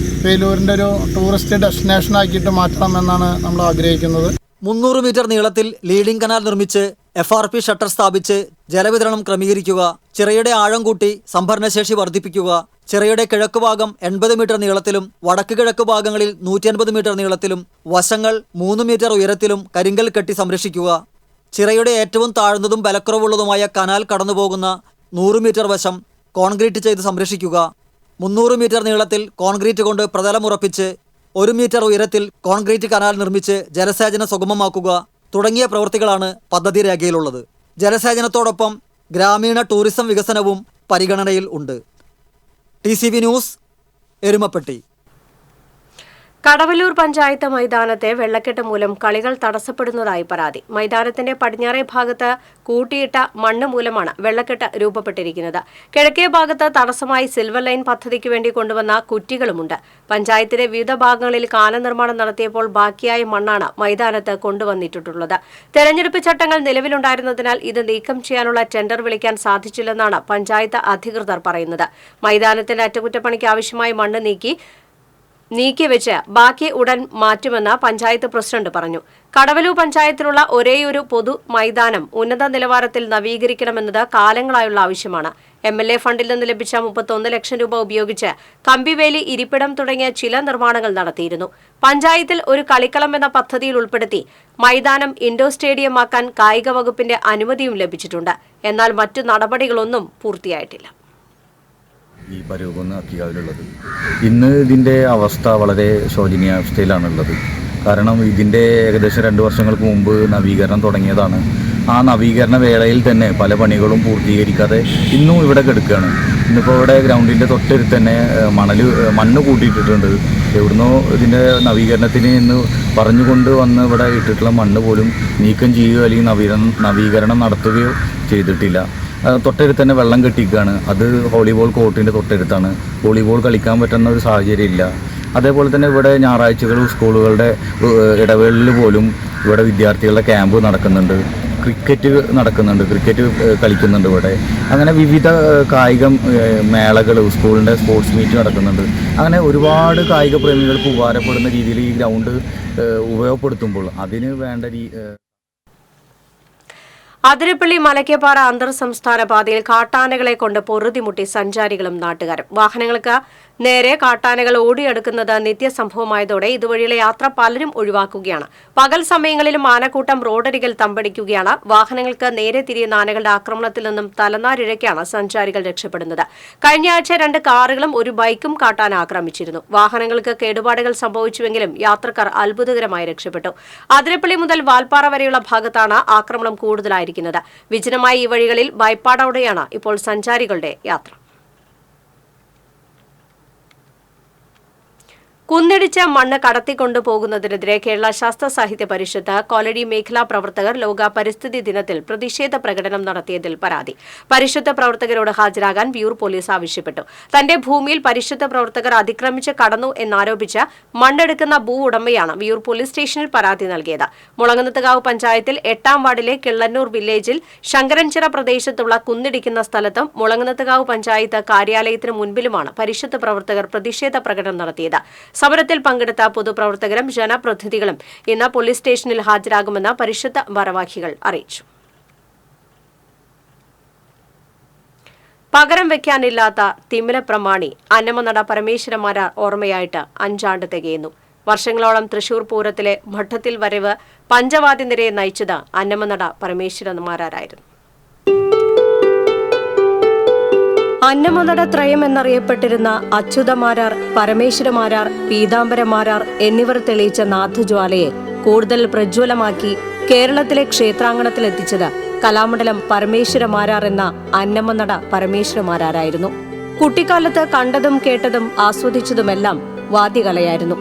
വേലൂരിൻ്റെ ഒരു ടൂറിസ്റ്റ് ഡെസ്റ്റിനേഷൻ ആക്കിയിട്ട് മാറ്റണമെന്നാണ് നമ്മൾ ആഗ്രഹിക്കുന്നത്. 300 മീറ്റർ നീളത്തിൽ ലീഡിംഗ് കനാൽ നിർമ്മിച്ച് FRP ഷട്ടർ സ്ഥാപിച്ച് ജലവിതരണം ക്രമീകരിക്കുക, ചിറയുടെ ആഴം കൂട്ടി സംഭരണശേഷി വർദ്ധിപ്പിക്കുക, ചിറയുടെ കിഴക്ക് ഭാഗം 80 മീറ്റർ നീളത്തിലും വടക്ക് കിഴക്ക് ഭാഗങ്ങളിൽ 150 മീറ്റർ നീളത്തിലും വശങ്ങൾ 3 മീറ്റർ ഉയരത്തിലും കരിങ്കൽ കെട്ടി സംരക്ഷിക്കുക, ചിറയുടെ ഏറ്റവും താഴ്ന്നതും ബലക്കുറവുള്ളതുമായ കനാൽ കടന്നുപോകുന്ന 100 മീറ്റർ വശം കോൺക്രീറ്റ് ചെയ്ത് സംരക്ഷിക്കുക, 300 മീറ്റർ നീളത്തിൽ കോൺക്രീറ്റ് കൊണ്ട് പ്രതലമുറപ്പിച്ച് 1 മീറ്റർ ഉയരത്തിൽ കോൺക്രീറ്റ് കനാൽ നിർമ്മിച്ച് ജലസേചനം സുഗമമാക്കുക തുടങ്ങിയ പ്രവൃത്തികളാണ് പദ്ധതി രേഖയിലുള്ളത്. ജലസേചനത്തോടൊപ്പം ഗ്രാമീണ ടൂറിസം വികസനവും പരിഗണനയിൽ ഉണ്ട്. TCV news, Erumapetty. കടവല്ലൂർ പഞ്ചായത്ത് മൈതാനത്തെ വെള്ളക്കെട്ട് മൂലം കളികൾ തടസ്സപ്പെടുന്നതായി പരാതി. മൈതാനത്തിന്റെ പടിഞ്ഞാറേ ഭാഗത്ത് കൂട്ടിയിട്ട മണ്ണ് മൂലമാണ് വെള്ളക്കെട്ട് രൂപപ്പെട്ടിരിക്കുന്നത്. കിഴക്കേ ഭാഗത്ത് തടസ്സമായി സിൽവർ ലൈൻ പദ്ധതിക്ക് വേണ്ടി കൊണ്ടുവന്ന കുറ്റികളുമുണ്ട്. പഞ്ചായത്തിലെ വിവിധ ഭാഗങ്ങളിൽ കാലനിർമ്മാണം നടത്തിയപ്പോൾ ബാക്കിയായ മണ്ണാണ് മൈതാനത്ത് കൊണ്ടുവന്നിട്ടുള്ളത്. തെരഞ്ഞെടുപ്പ് ചട്ടങ്ങൾ നിലവിലുണ്ടായിരുന്നതിനാൽ ഇത് നീക്കം ചെയ്യാനുള്ള ടെൻഡർ വിളിക്കാൻ സാധിച്ചില്ലെന്നാണ് പഞ്ചായത്ത് അധികൃതർ പറയുന്നത്. മൈതാനത്തിന്റെ അറ്റകുറ്റപ്പണിക്ക് ആവശ്യമായ മണ്ണ് നീക്കിവെച്ച് ബാക്കി ഉടൻ മാറ്റുമെന്ന് പഞ്ചായത്ത് പ്രസിഡന്റ് പറഞ്ഞു. കടവല്ലൂർ പഞ്ചായത്തിലുള്ള ഒരേയൊരു പൊതു മൈതാനം ഉന്നത നിലവാരത്തിൽ നവീകരിക്കണമെന്നത് കാലങ്ങളായുള്ള ആവശ്യമാണ്. MLA ഫണ്ടിൽ നിന്ന് ലഭിച്ച 31 ലക്ഷം രൂപ ഉപയോഗിച്ച് കമ്പിവേലി, ഇരിപ്പിടം തുടങ്ങിയ ചില നിർമ്മാണങ്ങൾ നടത്തിയിരുന്നു. പഞ്ചായത്തിൽ ഒരു കളിക്കളം എന്ന പദ്ധതിയിൽ ഉൾപ്പെടുത്തി മൈതാനം ഇൻഡോർ സ്റ്റേഡിയമാക്കാൻ കായിക വകുപ്പിന്റെ അനുമതിയും ലഭിച്ചിട്ടുണ്ട്. എന്നാൽ മറ്റു നടപടികളൊന്നും പൂർത്തിയായിട്ടില്ല. ഈ പരൂപമെന്ന് അക്കിയാവിലുള്ളത് ഇന്ന് ഇതിൻ്റെ അവസ്ഥ വളരെ ശോചനീയാവസ്ഥയിലാണുള്ളത്. കാരണം ഇതിൻ്റെ ഏകദേശം 2 വർഷങ്ങൾക്ക് മുമ്പ് നവീകരണം തുടങ്ങിയതാണ്. ആ നവീകരണ വേളയിൽ തന്നെ പല പണികളും പൂർത്തീകരിക്കാതെ ഇന്നും ഇവിടെ കിടക്കുകയാണ്. ഇന്നിപ്പോൾ ഇവിടെ ഗ്രൗണ്ടിൻ്റെ തൊട്ടടുത്ത് തന്നെ മണ്ണ് കൂട്ടിയിട്ടിട്ടുണ്ട്. എവിടുന്നോ ഇതിൻ്റെ നവീകരണത്തിന് എന്ന് പറഞ്ഞുകൊണ്ട് വന്ന് ഇവിടെ ഇട്ടിട്ടുള്ള മണ്ണ് പോലും നീക്കം ചെയ്യുകയോ അല്ലെങ്കിൽ നവീകരണം നടത്തുകയോ ചെയ്തിട്ടില്ല. തൊട്ടടുത്ത് തന്നെ വെള്ളം കെട്ടിക്കുകയാണ്. അത് വോളിബോൾ കോർട്ടിൻ്റെ തൊട്ടടുത്താണ്. വോളിബോൾ കളിക്കാൻ പറ്റുന്ന ഒരു സാഹചര്യം ഇല്ല. അതേപോലെ തന്നെ ഇവിടെ ഞായറാഴ്ചകളും സ്കൂളുകളുടെ ഇടവേളയിൽ പോലും ഇവിടെ വിദ്യാർത്ഥികളുടെ ക്യാമ്പ് നടക്കുന്നുണ്ട്, ക്രിക്കറ്റ് നടക്കുന്നുണ്ട്, ക്രിക്കറ്റ് കളിക്കുന്നുണ്ട് ഇവിടെ. അങ്ങനെ വിവിധ കായിക മേളകൾ, സ്കൂളിൻ്റെ സ്പോർട്സ് മീറ്റ് നടക്കുന്നുണ്ട്. അങ്ങനെ ഒരുപാട് കായിക പ്രേമികൾക്ക് ഉപകാരപ്പെടുന്ന രീതിയിൽ ഈ ഗ്രൗണ്ട് ഉപയോഗപ്പെടുത്തുമ്പോൾ അതിന് വേണ്ട അതിരപ്പള്ളി മലക്കപ്പാറ അന്തർ സംസ്ഥാന പാതയിൽ കാട്ടാനകളെ കൊണ്ട് പൊറുതിമുട്ടി സഞ്ചാരികളും നാട്ടുകാരും. വാഹനങ്ങൾക്ക് നേരെ കാട്ടാനകൾ ഓടിയെടുക്കുന്നത് നിത്യസംഭവമായതോടെ ഇതുവഴിയുള്ള യാത്ര പലരും ഒഴിവാക്കുകയാണ്. പകൽ സമയങ്ങളിലും ആനക്കൂട്ടം റോഡരികിൽ തമ്പടിക്കുകയാണ്. വാഹനങ്ങൾക്ക് നേരെ തിരിയുന്ന ആനകളുടെ ആക്രമണത്തിൽ നിന്നും തലനാരിഴയ്ക്കാണ് സഞ്ചാരികൾ രക്ഷപ്പെടുന്നത്. കഴിഞ്ഞ ആഴ്ച 2 കാറുകളും ഒരു ബൈക്കും കാട്ടാന ആക്രമിച്ചിരുന്നു. വാഹനങ്ങൾക്ക് കേടുപാടുകൾ സംഭവിച്ചുവെങ്കിലും യാത്രക്കാർ അത്ഭുതകരമായി രക്ഷപ്പെട്ടു. അതിരപ്പള്ളി മുതൽ വാൽപ്പാറ വരെയുള്ള ഭാഗത്താണ് ആക്രമണം കൂടുതലായിരിക്കുന്നത്. വിജനമായ ഈ വഴികളിൽ ഭയപ്പാടോടെയാണ് ഇപ്പോൾ സഞ്ചാരികളുടെ യാത്ര. കുന്നിടിച്ച മണ്ണ് കടത്തിക്കൊണ്ടുപോകുന്നതിനെതിരെ കേരള ശാസ്ത്ര സാഹിത്യ പരിഷത്ത് കോലടി മേഖലാ പ്രവർത്തകർ ലോക പരിസ്ഥിതി ദിനത്തിൽ പ്രതിഷേധ പ്രകടനം നടത്തിയതിൽ പരാതി. പരിഷത്ത് പ്രവർത്തകരോട് ഹാജരാകാൻ വിയൂർ പോലീസ് ആവശ്യപ്പെട്ടു. തന്റെ ഭൂമിയിൽ പരിഷത്ത് പ്രവർത്തകർ അതിക്രമിച്ച് കടന്നു എന്നാരോപിച്ച് മണ്ണെടുക്കുന്ന ഭൂ ഉടമയാണ് വിയൂർ പോലീസ് സ്റ്റേഷനിൽ പരാതി നൽകിയത്. മുളങ്ങനത്തുകാവ് പഞ്ചായത്തിൽ 8-ാം വാർഡിലെ കിള്ളന്നൂർ വില്ലേജിൽ ശങ്കരൻചിറ പ്രദേശത്തുള്ള കുന്നിടിക്കുന്ന സ്ഥലത്തും മുളങ്ങനത്തുകാവ് പഞ്ചായത്ത് കാര്യാലയത്തിന് മുൻപിലുമാണ് പരിഷത്ത് പ്രവർത്തകർ പ്രതിഷേധ പ്രകടനം നടത്തിയത്. സമരത്തിൽ പങ്കെടുത്ത പൊതുപ്രവർത്തകരും ജനപ്രതിനിധികളും ഇന്ന് പോലീസ് സ്റ്റേഷനിൽ ഹാജരാകുമെന്ന് പരിഷത്ത് ഭാരവാഹികൾ അറിയിച്ചു. പകരം വയ്ക്കാനില്ലാത്ത തിമിലപ്രമാണി അന്നമനട പരമേശ്വരന്മാരാർ ഓർമ്മയായിട്ട് 5 ആണ്ട് തികയുന്നു. വർഷങ്ങളോളം തൃശൂർ പൂരത്തിലെ മഠത്തിൽ വരവ് പഞ്ചവാദ്യ നിരയെ നയിച്ചത് അന്നമനട പരമേശ്വരന്മാരായിരുന്നു. അന്നമനട ത്രയം എന്നറിയപ്പെട്ടിരുന്ന അച്യുതമാരാർ, പരമേശ്വരമാരാർ, പീതാംബരമാരാർ എന്നിവർ തെളിയിച്ച നാഥജ്വാലയെ കൂടുതൽ പ്രജ്വലമാക്കി കേരളത്തിലെ ക്ഷേത്രാങ്കണത്തിലെത്തിച്ചത് കലാമണ്ഡലം പരമേശ്വരമാരാർ എന്ന അന്നമനട പരമേശ്വരമാരായിരുന്നു. കുട്ടിക്കാലത്ത് കണ്ടതും കേട്ടതും ആസ്വദിച്ചതുമെല്ലാം വാദ്യകലയായിരുന്നു.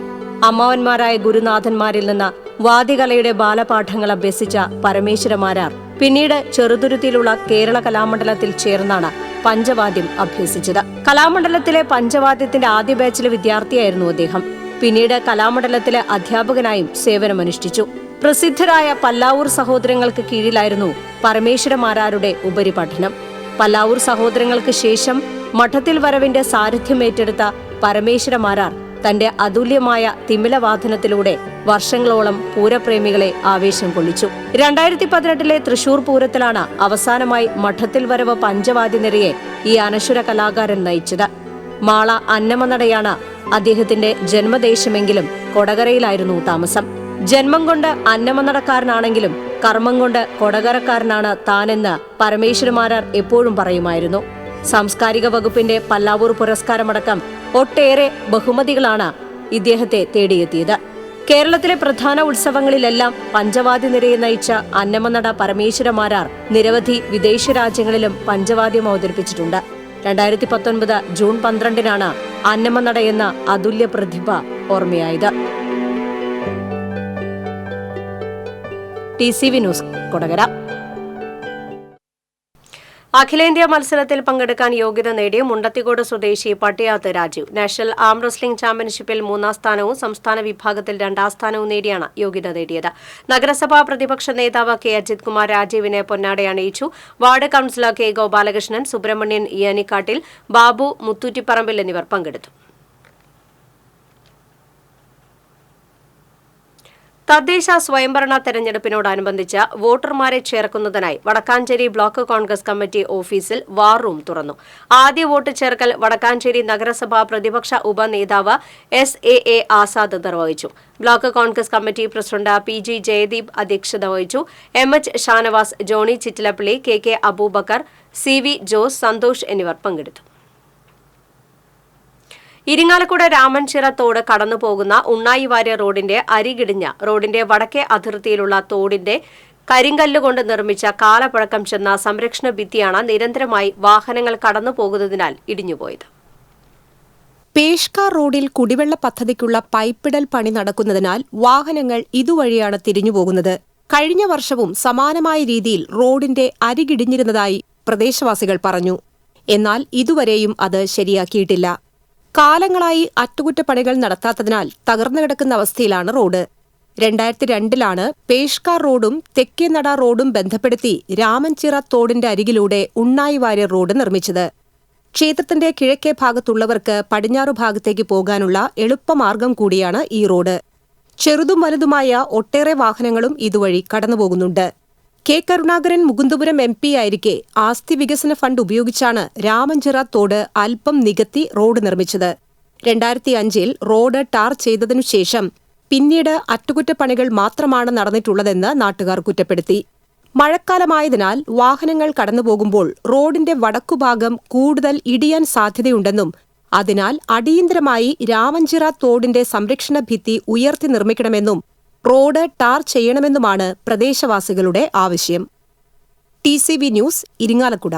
അമ്മാവന്മാരായ ഗുരുനാഥന്മാരിൽ നിന്ന് വാദ്യകലയുടെ ബാലപാഠങ്ങൾ അഭ്യസിച്ച പരമേശ്വരമാരാർ പിന്നീട് ചെറുതുരുത്തിയിലുള്ള കേരള കലാമണ്ഡലത്തിൽ ചേർന്നാണ് പഞ്ചവാദ്യം അഭ്യസിച്ചത്. കലാമണ്ഡലത്തിലെ പഞ്ചവാദ്യത്തിന്റെ ആദ്യ ബാച്ചിലെ വിദ്യാർത്ഥിയായിരുന്നു അദ്ദേഹം. പിന്നീട് കലാമണ്ഡലത്തിലെ അധ്യാപകനായും സേവനമനുഷ്ഠിച്ചു. പ്രസിദ്ധരായ പല്ലാവൂർ സഹോദരങ്ങൾക്ക് കീഴിലായിരുന്നു പരമേശ്വരമാരാരുടെ ഉപരിപഠനം. പല്ലാവൂർ സഹോദരങ്ങൾക്ക് ശേഷം മഠത്തിൽ വരവിന്റെ സാരഥ്യം ഏറ്റെടുത്ത പരമേശ്വരമാരാർ തന്റെ അതുല്യമായ തിമിലവാദനത്തിലൂടെ വർഷങ്ങളോളം പൂരപ്രേമികളെ ആവേശം കൊള്ളിച്ചു. 2018 തൃശൂർ പൂരത്തിലാണ് അവസാനമായി മഠത്തിൽ വരവ് പഞ്ചവാദ്യനിരയെ ഈ അനശ്വര കലാകാരൻ നയിച്ചത്. മാള അന്നമനടയാണ് അദ്ദേഹത്തിന്റെ ജന്മദേശമെങ്കിലും കൊടകരയിലായിരുന്നു താമസം. ജന്മം കൊണ്ട് അന്നമനടക്കാരനാണെങ്കിലും കർമ്മം കൊണ്ട് കൊടകരക്കാരനാണ് താനെന്ന് പരമേശ്വരമാരാർ എപ്പോഴും പറയുമായിരുന്നു. സാംസ്കാരിക വകുപ്പിന്റെ പല്ലാവൂർ പുരസ്കാരമടക്കം ഒട്ടേറെ ബഹുമതികളാണ് ഇദ്ദേഹത്തെ തേടിയെത്തിയത്. കേരളത്തിലെ പ്രധാന ഉത്സവങ്ങളിലെല്ലാം പഞ്ചവാദ്യനിരയെ നയിച്ച അന്നമനട പരമേശ്വരമാരാർ നിരവധി വിദേശ രാജ്യങ്ങളിലും പഞ്ചവാദ്യം അവതരിപ്പിച്ചിട്ടുണ്ട്. 2019 ജൂൺ 12 അന്നമനട എന്ന അതുല്യ പ്രതിഭ ഓർമ്മയായത്. TCV news Kodakara. അഖിലേന്ത്യാ മത്സരത്തിൽ പങ്കെടുക്കാൻ യോഗ്യത നേടിയ മുണ്ടത്തിക്കോട് സ്വദേശി പട്ടിയാത്ത് രാജീവ് നാഷണൽ ആം റെസ്ലിംഗ് ചാമ്പ്യൻഷിപ്പിൽ 3ാം സ്ഥാനവും സംസ്ഥാന വിഭാഗത്തിൽ 2ാം സ്ഥാനവും നേടിയാണ് യോഗ്യത നേടിയത്. നഗരസഭാ പ്രതിപക്ഷ നേതാവ് കെ അജിത് കുമാർ രാജീവിനെ പൊന്നാടയണിയിച്ചു. Ward councillor K Gopalakrishnan, Subramanian ഇയാനിക്കാട്ടിൽ, ബാബു മുത്തൂറ്റിപ്പറമ്പിൽ എന്നിവർ പങ്കെടുത്തു. തദ്ദേശ സ്വയംഭരണ തെരഞ്ഞെടുപ്പിനോടനുബന്ധിച്ച് വോട്ടർമാരെ ചേർക്കുന്നതിനായി വടക്കാഞ്ചേരി ബ്ലോക്ക് കോൺഗ്രസ് കമ്മിറ്റി ഓഫീസിൽ വാർ റൂം തുറന്നു. ആദ്യ വോട്ട് ചേർക്കൽ വടക്കാഞ്ചേരി നഗരസഭാ പ്രതിപക്ഷ ഉപനേതാവ് SAA ആസാദ് നിർവഹിച്ചു. Block Congress committee president PG Jayadeep അധ്യക്ഷത വഹിച്ചു. MH Shanavas, Johnny Chittilappally, KK Aboobacker, CV Jose, Santhosh എന്നിവർ പങ്കെടുത്തു. ഇരിങ്ങാലക്കുട രാമൻചിറ തോട് കടന്നുപോകുന്ന ഉണ്ണായി വാര്യർ റോഡിന്റെ അരികിടിഞ്ഞ റോഡിന്റെ വടക്കേ അതിർത്തിയിലുള്ള തോടിന്റെ കരിങ്കല്ലുകൊണ്ട് നിർമ്മിച്ച കാലപ്പഴക്കം ചെന്ന സംരക്ഷണ ഭിത്തിയാണ് നിരന്തരമായി വാഹനങ്ങൾ കടന്നുപോകുന്നതിനാൽ ഇടിഞ്ഞുപോയത്. പേഷ്കാർ റോഡിൽ കുടിവെള്ള പദ്ധതിക്കുള്ള പൈപ്പിടൽ പണി നടക്കുന്നതിനാൽ വാഹനങ്ങൾ ഇതുവഴിയാണ് തിരിഞ്ഞുപോകുന്നത്. കഴിഞ്ഞ വർഷവും സമാനമായ രീതിയിൽ റോഡിന്റെ അരികിടിഞ്ഞിരുന്നതായി പ്രദേശവാസികൾ പറഞ്ഞു. എന്നാൽ ഇതുവരെയും അത് ശരിയാക്കിയിട്ടില്ല. കാലങ്ങളായി അറ്റകുറ്റപ്പണികൾ നടത്താത്തതിനാൽ തകർന്നുകിടക്കുന്ന അവസ്ഥയിലാണ് റോഡ്. 2002 പേഷ്കാർ റോഡും തെക്കേനട റോഡും ബന്ധപ്പെടുത്തി രാമൻചിറ തോടിന്റെ അരികിലൂടെ ഉണ്ണായി വാര്യർ റോഡ് നിർമ്മിച്ചത്. ക്ഷേത്രത്തിന്റെ കിഴക്കേ ഭാഗത്തുള്ളവർക്ക് പടിഞ്ഞാറു ഭാഗത്തേക്ക് പോകാനുള്ള എളുപ്പമാർഗം കൂടിയാണ് ഈ റോഡ്. ചെറുതും വലുതുമായ ഒട്ടേറെ വാഹനങ്ങളും ഇതുവഴി കടന്നുപോകുന്നുണ്ട്. K. കരുണാകരൻ മുകുന്ദപുരം MP ആയിരിക്കെ ആസ്തി വികസന ഫണ്ട് ഉപയോഗിച്ചാണ് രാമൻചിറ തോട് അല്പം നികത്തി റോഡ് നിർമ്മിച്ചത്. 2005 റോഡ് ടാർ ചെയ്തതിനുശേഷം പിന്നീട് അറ്റകുറ്റപ്പണികൾ മാത്രമാണ് നടന്നിട്ടുള്ളതെന്ന് നാട്ടുകാർ കുറ്റപ്പെടുത്തി. മഴക്കാലമായതിനാൽ വാഹനങ്ങൾ കടന്നുപോകുമ്പോൾ റോഡിന്റെ വടക്കുഭാഗം കൂടുതൽ ഇടിയാൻ സാധ്യതയുണ്ടെന്നും അതിനാൽ അടിയന്തരമായി രാമൻചിറ തോടിന്റെ സംരക്ഷണ ഭിത്തി ഉയർത്തി നിർമ്മിക്കണമെന്നും റോഡ് ടാർ ചെയ്യണമെന്നുമാണ് പ്രദേശവാസികളുടെ ആവശ്യം. TCV news Irinjalakuda.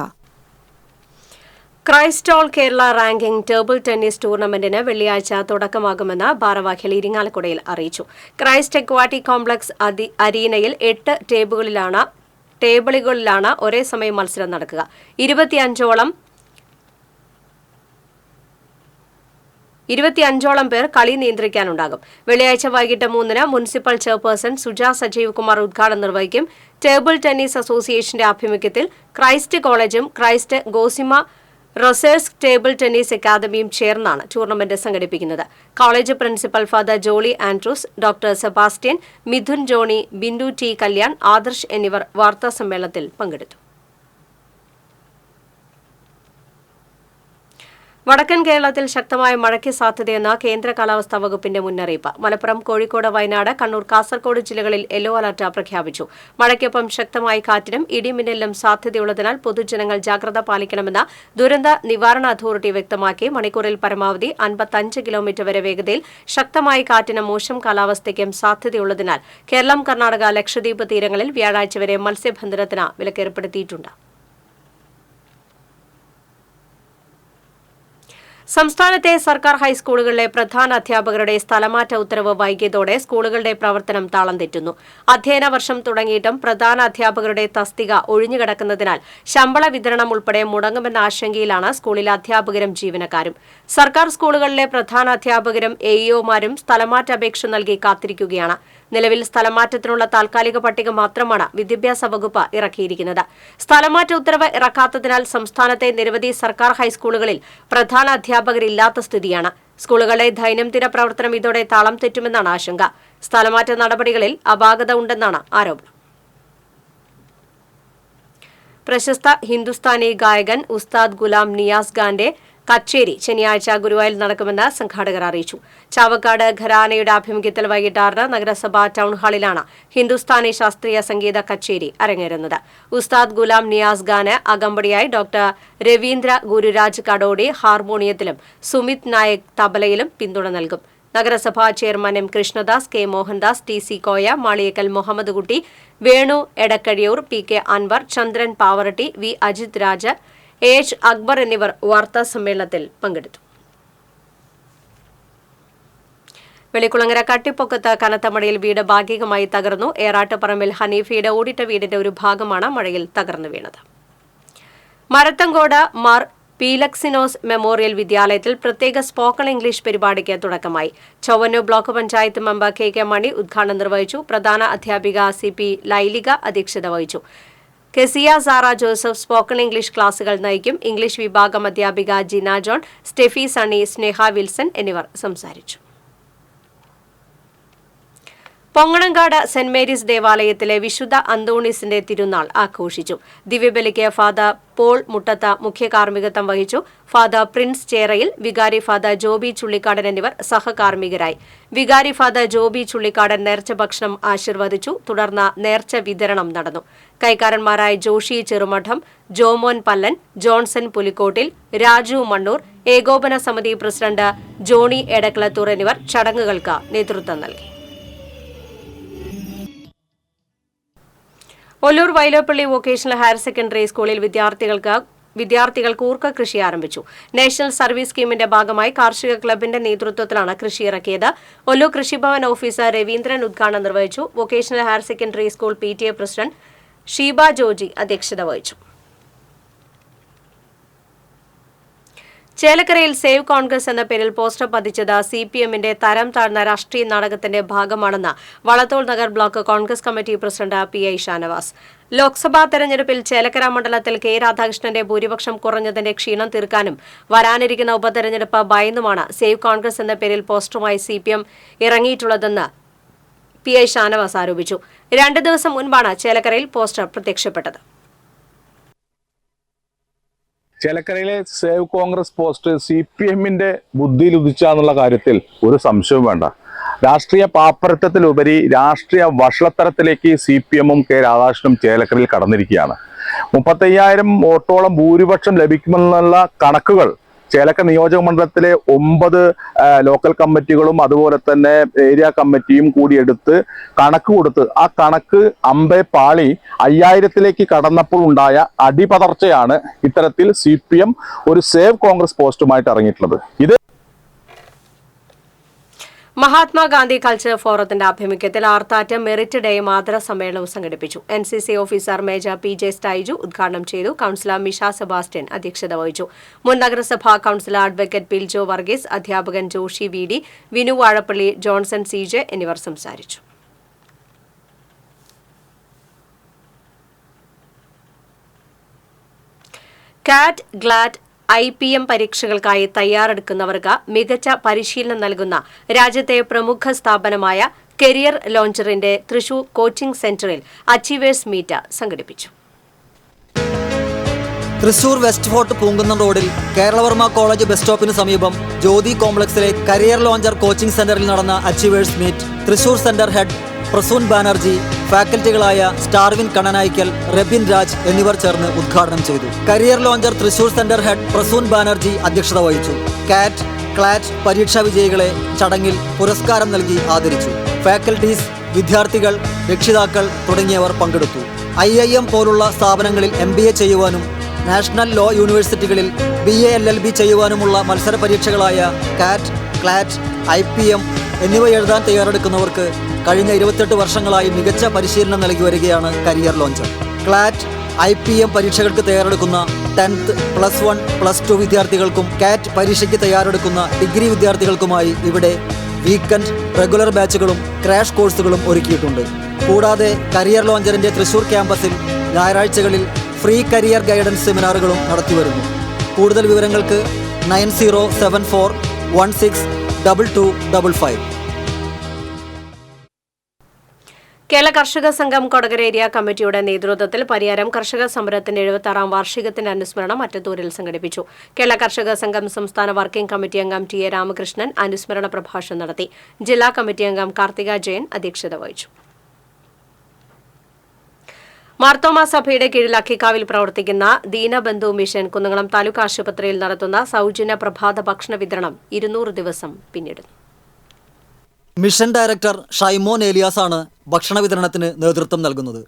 Christ all Kerala ranking table tennis ടൂർണമെന്റിന് വെള്ളിയാഴ്ച തുടക്കമാകുമെന്ന് ഭാരവാഹികൾ ഇരിങ്ങാലക്കുടയിൽ അറിയിച്ചു. ക്രൈസ്റ്റ് അക്വാറ്റിക് കോംപ്ലക്സ് അരീനയിൽ 8 ടേബിളുകളിലാണ് ഒരേ സമയം മത്സരം നടക്കുക. 25ഓളം പേർ കളി നിയന്ത്രിക്കാനുണ്ടാകും. വെള്ളിയാഴ്ച വൈകിട്ട് 3 മുനിസിപ്പൽ ചെയർപേഴ്സൺ സുജ സജീവ് കുമാർ ഉദ്ഘാടനം നിർവഹിക്കും. ടേബിൾ ടെന്നീസ് അസോസിയേഷന്റെ ആഭിമുഖ്യത്തിൽ ക്രൈസ്റ്റ് കോളേജും ക്രൈസ്റ്റ് ഗോസിമ റൊസേഴ്സ് ടേബിൾ ടെന്നീസ് അക്കാദമിയും ചേർന്നാണ് ടൂർണമെന്റ് സംഘടിപ്പിക്കുന്നത്. College principal father Jolly Andrews, doctor Sebastian, Midhun Johnny, Bindu T. Kalyan, Adarsh എന്നിവർ വാർത്താസമ്മേളനത്തിൽ പങ്കെടുത്തു. വടക്കൻ കേരളത്തിൽ ശക്തമായ മഴയ്ക്ക് സാധ്യതയെന്ന കേന്ദ്ര കാലാവസ്ഥാ വകുപ്പിന്റെ മുന്നറിയിപ്പ്. മലപ്പുറം, കോഴിക്കോട്, വയനാട്, കണ്ണൂർ, കാസർഗോഡ് ജില്ലകളിൽ യെല്ലോ അലർട്ട് പ്രഖ്യാപിച്ചു. മഴയ്ക്കൊപ്പം ശക്തമായ കാറ്റിനും ഇടിമിന്നലിനും സാധ്യതയുള്ളതിനാൽ പൊതുജനങ്ങൾ ജാഗ്രത പാലിക്കണമെന്ന് ദുരന്ത നിവാരണ അതോറിറ്റി വ്യക്തമാക്കി. മണിക്കൂറിൽ പരമാവധി 55 കിലോമീറ്റർ വരെ വേഗതയിൽ ശക്തമായ കാറ്റിനും മോശം കാലാവസ്ഥയ്ക്കും സാധ്യതയുള്ളതിനാൽ കേരളം, കർണാടക, ലക്ഷദ്വീപ് തീരങ്ങളിൽ വ്യാഴാഴ്ച വരെ മത്സ്യബന്ധനത്തിന് വിലക്കേർപ്പെടുത്തിയിട്ടുണ്ട്. സംസ്ഥാനത്തെ സർക്കാർ ഹൈസ്കൂളുകളിലെ പ്രധാന അധ്യാപകരുടെ സ്ഥലമാറ്റ ഉത്തരവ് വൈകിയതോടെ സ്കൂളുകളുടെ പ്രവർത്തനം താളം തെറ്റുന്നു. അധ്യയന വർഷം തുടങ്ങിയിട്ടും പ്രധാന അധ്യാപകരുടെ തസ്തിക ഒഴിഞ്ഞുകിടക്കുന്നതിനാൽ ശമ്പള വിതരണം ഉൾപ്പെടെ മുടങ്ങുമെന്ന ആശങ്കയിലാണ് സ്കൂളിലെ അധ്യാപകരും ജീവനക്കാരും. സർക്കാർ സ്കൂളുകളിലെ പ്രധാന അധ്യാപകരും AEOമാരും സ്ഥലമാറ്റ അപേക്ഷ നൽകി കാത്തിരിക്കുകയാണ്. നിലവിൽ സ്ഥലമാറ്റത്തിനുള്ള താൽക്കാലിക പട്ടിക മാത്രമാണ് വിദ്യാഭ്യാസ വകുപ്പ് ഇറക്കിയിരിക്കുന്നത്. സ്ഥലമാറ്റ ഉത്തരവ് ഇറക്കാത്തതിനാൽ സംസ്ഥാനത്തെ നിരവധി സർക്കാർ ഹൈസ്കൂളുകളിൽ പ്രധാന അധ്യാപകരില്ലാത്ത സ്ഥിതിയാണ്. സ്കൂളുകളുടെ ദൈനംദിന പ്രവർത്തനം ഇതോടെ താളം തെറ്റുമെന്നാണ് ആശങ്ക. സ്ഥലമാറ്റ നടപടികളിൽ അപാകത ഉണ്ടെന്നാണ് ആരോപണം. പ്രശസ്ത ഹിന്ദുസ്ഥാനി ഗായകൻ ഉസ്താദ് ഗുലാം നിയാസ് ഖാന്റെ കച്ചേരി ശനിയാഴ്ച ഗുരുവായൂരിൽ നടക്കുമെന്ന് സംഘാടകർ അറിയിച്ചു. ചാവക്കാട് ഘരാനയുടെ ആഭിമുഖ്യത്തിൽ വൈകിട്ട് 6 നഗരസഭാ ടൗൺ ഹാളിലാണ് ഹിന്ദുസ്ഥാനി ശാസ്ത്രീയ സംഗീത കച്ചേരി അരങ്ങേറുന്നത്. ഉസ്താദ് ഗുലാം നിയാസ് ഖാന് അകമ്പടിയായി ഡോക്ടർ രവീന്ദ്ര ഗുരുരാജ് കടോടി ഹാർമോണിയത്തിലും സുമിത് നായക് തബലയിലും പിന്തുണ നൽകും. നഗരസഭാ chairman M Krishnadas, K Mohandas, T C. Koya, Maliyekkal Muhammad Kutty, Venu Edakkazhiyur, P K. Anwar, Chandran Pavaratty, V. Ajith Raj, H. Akbar എന്നിവർ വാർത്താസമ്മേളനത്തിൽ പങ്കെടുത്തു. വെളിക്കുളങ്ങര കട്ടിപ്പൊക്കത്ത് കനത്ത മഴയിൽ വീട് ഭാഗികമായി തകർന്നു. ഏറാട്ടുപറമ്പിൽ ഹനീഫയുടെ ഓടിട്ട വീടിന്റെ ഒരു ഭാഗമാണ് മഴയിൽ തകർന്നു വീണത്. മരത്തങ്കോട് മാർ പീലക്സിനോസ് മെമ്മോറിയൽ വിദ്യാലയത്തിൽ പ്രത്യേക സ്പോക്കൺ ഇംഗ്ലീഷ് പരിപാടിക്ക് തുടക്കമായി. Chowannur block panchayat member K Mani ഉദ്ഘാടനം നിർവഹിച്ചു. പ്രധാന അധ്യാപിക CP ലൈലിക അധ്യക്ഷത വഹിച്ചു. Kezia Sara Joseph spoken English ക്ലാസുകൾ നയിക്കും. ഇംഗ്ലീഷ് വിഭാഗം അധ്യാപിക Jina John, Steffi Sunny, Sneha Wilson എന്നിവർ സംസാരിച്ചു. പൊങ്ങണങ്കാട് സെന്റ് മേരീസ് ദേവാലയത്തിലെ വിശുദ്ധ അന്തോണീസിന്റെ തിരുനാൾ ആഘോഷിച്ചു. ദിവ്യബലിക്ക് ഫാദർ പോൾ മുട്ടത്ത മുഖ്യ കാർമ്മികത്വം വഹിച്ചു. ഫാദർ പ്രിൻസ് ചേറയിൽ, വികാരി ഫാദർ ജോബി ചുള്ളിക്കാടൻ എന്നിവർ സഹകാർമ്മികരായി. വികാരി ഫാദർ ജോബി ചുള്ളിക്കാടൻ നേർച്ച ഭക്ഷണം ആശീർവദിച്ചു. തുടർന്ന് നേർച്ച വിതരണം നടന്നു. കൈക്കാരന്മാരായ ജോഷി ചെറുമഠം, ജോമോൻ പല്ലൻ, ജോൺസൺ പുലിക്കോട്ടിൽ, രാജു മണ്ണൂർ, ഏകോപന സമിതി പ്രസിഡന്റ് ജോണി എടക്കളത്തൂർ എന്നിവർ ചടങ്ങുകൾക്ക് നേതൃത്വം നൽകി. Ollur Vyloppilli vocational higher secondary സ്കൂളിൽ വിദ്യാർത്ഥികൾ കൂർക്ക കൃഷി ആരംഭിച്ചു. നാഷണൽ സർവീസ് സ്കീമിന്റെ ഭാഗമായി കാർഷിക ക്ലബിന്റെ നേതൃത്വത്തിലാണ് കൃഷി ഇറക്കിയത്. ഒല്ലൂർ കൃഷിഭവൻ ഓഫീസർ രവീന്ദ്രൻ ഉദ്ഘാടനം നിർവഹിച്ചു. Vocational higher secondary school PTA president Sheeba Joji അധ്യക്ഷത വഹിച്ചു. ചേലക്കരയിൽ സേവ് കോൺഗ്രസ് എന്ന പേരിൽ പോസ്റ്റർ പതിച്ചത് CPM-ന്റെ തരം താഴ്ന്ന രാഷ്ട്രീയ നാടകത്തിന്റെ ഭാഗമാണെന്ന് Vallathol Nagar block Congress committee president PI Shanavas. Lok Sabha തെരഞ്ഞെടുപ്പിൽ ചേലക്കര മണ്ഡലത്തിൽ K. രാധാകൃഷ്ണന്റെ ഭൂരിപക്ഷം കുറഞ്ഞതിന്റെ ക്ഷീണം തീർക്കാനും വരാനിരിക്കുന്ന ഉപതെരഞ്ഞെടുപ്പ് ഭയന്നുമാണ് സേവ് കോൺഗ്രസ് എന്ന പേരിൽ പോസ്റ്ററുമായി CPM ഇറങ്ങിയിട്ടുള്ളതെന്ന് PI ഷാനവാസ് ആരോപിച്ചു. 2 ദിവസം മുൻപാണ് ചേലക്കരയിൽ പോസ്റ്റർ പ്രത്യക്ഷപ്പെട്ടത്. ചേലക്കരയിലെ സേവ് കോൺഗ്രസ് പോസ്റ്റ് CPM-ന്റെ ബുദ്ധിയിൽ ഉദിച്ചാന്നുള്ള കാര്യത്തിൽ ഒരു സംശയവും വേണ്ട. രാഷ്ട്രീയ പാപ്പരത്വത്തിലുപരി രാഷ്ട്രീയ വഷളത്തരത്തിലേക്ക് CPM-ഉം K. രാധാകൃഷ്ണനും ചേലക്കരയിൽ കടന്നിരിക്കുകയാണ്. 35,000 വോട്ടോളം ഭൂരിപക്ഷം ലഭിക്കുമെന്നുള്ള കണക്കുകൾ ചേലക്കര നിയോജക മണ്ഡലത്തിലെ 9 ലോക്കൽ കമ്മിറ്റികളും അതുപോലെ തന്നെ ഏരിയ കമ്മിറ്റിയും കൂടി എടുത്ത് കണക്ക് കൊടുത്ത് ആ കണക്ക് അമ്പേ പാളി 5000-ലേക്ക് കടന്നപ്പോൾ ഉണ്ടായ അടിപതർച്ചയാണ് ഇത്തരത്തിൽ CPM ഒരു സേവ് കോൺഗ്രസ് പോസ്റ്റുമായിട്ട് ഇറങ്ങിയിട്ടുള്ളത്. ഇത് മഹാത്മാഗാന്ധി കൾച്ചർ ഫോറത്തിന്റെ ആഭിമുഖ്യത്തിൽ ആർത്താറ്റ് മെറിറ്റ് ഡേ മാതൃ സമ്മേളനവും സംഘടിപ്പിച്ചു. NCC officer major PJ Staiju ഉദ്ഘാടനം ചെയ്തു. കൌൺസിലർ മിഷ സെബാസ്റ്റ്യൻ അധ്യക്ഷത വഹിച്ചു. മുൻ നഗരസഭാ കൌൺസിലർ അഡ്വക്കേറ്റ് പിൽജോ വർഗീസ്, അധ്യാപകൻ Joshy VD, Vinu Vazhappally, Johnson CJ എന്നിവർ സംസാരിച്ചു. കാറ്റ് ഗ്ലാറ്റ് IPM പരീക്ഷകൾക്കായി തയ്യാറെടുക്കുന്നവർക്ക് മികച്ച പരിശീലനം നൽകുന്ന രാജ്യത്തെ പ്രമുഖ സ്ഥാപനമായ കരിയർ ലോഞ്ചറിന്റെ തൃശൂർ കോച്ചിംഗ് സെന്ററിൽ അച്ചീവേഴ്സ് മീറ്റ് സംഘടിപ്പിച്ചു. തൃശൂർ വെസ്റ്റ് ഫോർട്ട് പൂങ്കുന്നം റോഡിൽ കേരളവർമ്മ കോളേജ് ബസ് സ്റ്റോപ്പിന് സമീപം ജ്യോതി കോംപ്ലക്സിലെ കരിയർ ലോഞ്ചർ കോച്ചിംഗ് സെന്ററിൽ നടന്ന achievers meet Thrissur centre head Prasoon Banerjee, ഫാക്കൽറ്റികളായ സ്റ്റാർവിൻ കണനായ്ക്കൽ, റെബിൻ രാജ് എന്നിവർ ചേർന്ന് ഉദ്ഘാടനം ചെയ്തു. Career launcher Thrissur centre head Prasoon Banerjee അധ്യക്ഷത വഹിച്ചു. കാറ്റ്, ക്ലാറ്റ് പരീക്ഷാ വിജയികളെ ചടങ്ങിൽ പുരസ്കാരം നൽകി ആദരിച്ചു. ഫാക്കൽറ്റീസ്, വിദ്യാർത്ഥികൾ, രക്ഷിതാക്കൾ തുടങ്ങിയവർ പങ്കെടുത്തു. IIM പോലുള്ള സ്ഥാപനങ്ങളിൽ MBA ചെയ്യുവാനും നാഷണൽ ലോ യൂണിവേഴ്സിറ്റികളിൽ BA LLB ചെയ്യുവാനുമുള്ള മത്സര പരീക്ഷകളായ കാറ്റ്, ക്ലാറ്റ്, IPM എന്നിവ എഴുതാൻ തയ്യാറെടുക്കുന്നവർക്ക് കഴിഞ്ഞ 28 വർഷങ്ങളായി മികച്ച പരിശീലനം നൽകി വരികയാണ് കരിയർ ലോഞ്ചർ. ക്ലാറ്റ്, IPM പരീക്ഷകൾക്ക് തയ്യാറെടുക്കുന്ന 10th, +1, +2 വിദ്യാർത്ഥികൾക്കും കാറ്റ് പരീക്ഷയ്ക്ക് തയ്യാറെടുക്കുന്ന ഡിഗ്രി വിദ്യാർത്ഥികൾക്കുമായി ഇവിടെ വീക്കെൻഡ്, റെഗുലർ ബാച്ചുകളും ക്രാഷ് കോഴ്സുകളും ഒരുക്കിയിട്ടുണ്ട്. കൂടാതെ കരിയർ ലോഞ്ചറിന്റെ തൃശൂർ ക്യാമ്പസിൽ ഞായറാഴ്ചകളിൽ ഫ്രീ കരിയർ ഗൈഡൻസ് സെമിനാറുകളും നടത്തിവരുന്നു. കൂടുതൽ വിവരങ്ങൾക്ക് 9074 162255. കേരള കർഷക സംഘം കൊടകര ഏരിയ കമ്മിറ്റിയുടെ നേതൃത്വത്തിൽ പരിയാരം കർഷക സമരത്തിന്റെ 76-ാം വാർഷികത്തിന്റെ അനുസ്മരണം മറ്റത്തൂരിൽ സംഘടിപ്പിച്ചു. കേരള കർഷക സംഘം സംസ്ഥാന വർക്കിംഗ് കമ്മിറ്റി അംഗം ടി.എ. രാമകൃഷ്ണൻ അനുസ്മരണ പ്രഭാഷണം നടത്തി. ജില്ലാ കമ്മിറ്റി അംഗം കാർത്തിക ജയൻ അധ്യക്ഷത വഹിച്ചു. മാർത്തോമ സഭയുടെ കീഴിൽ അക്കിക്കാവിൽ പ്രവർത്തിക്കുന്ന ദീനബന്ധു മിഷൻ കുന്നംകുളം താലൂക്ക് ആശുപത്രിയിൽ നടത്തുന്ന സൗജന്യ പ്രഭാത ഭക്ഷണ വിതരണം 200 ദിവസം പിന്നിടുന്നു. മിഷൻ ഡയറക്ടർ ഷൈമോൻ ഏലിയാസാണ് ഭക്ഷണ വിതരണത്തിന് നേതൃത്വം നൽകുന്നത്.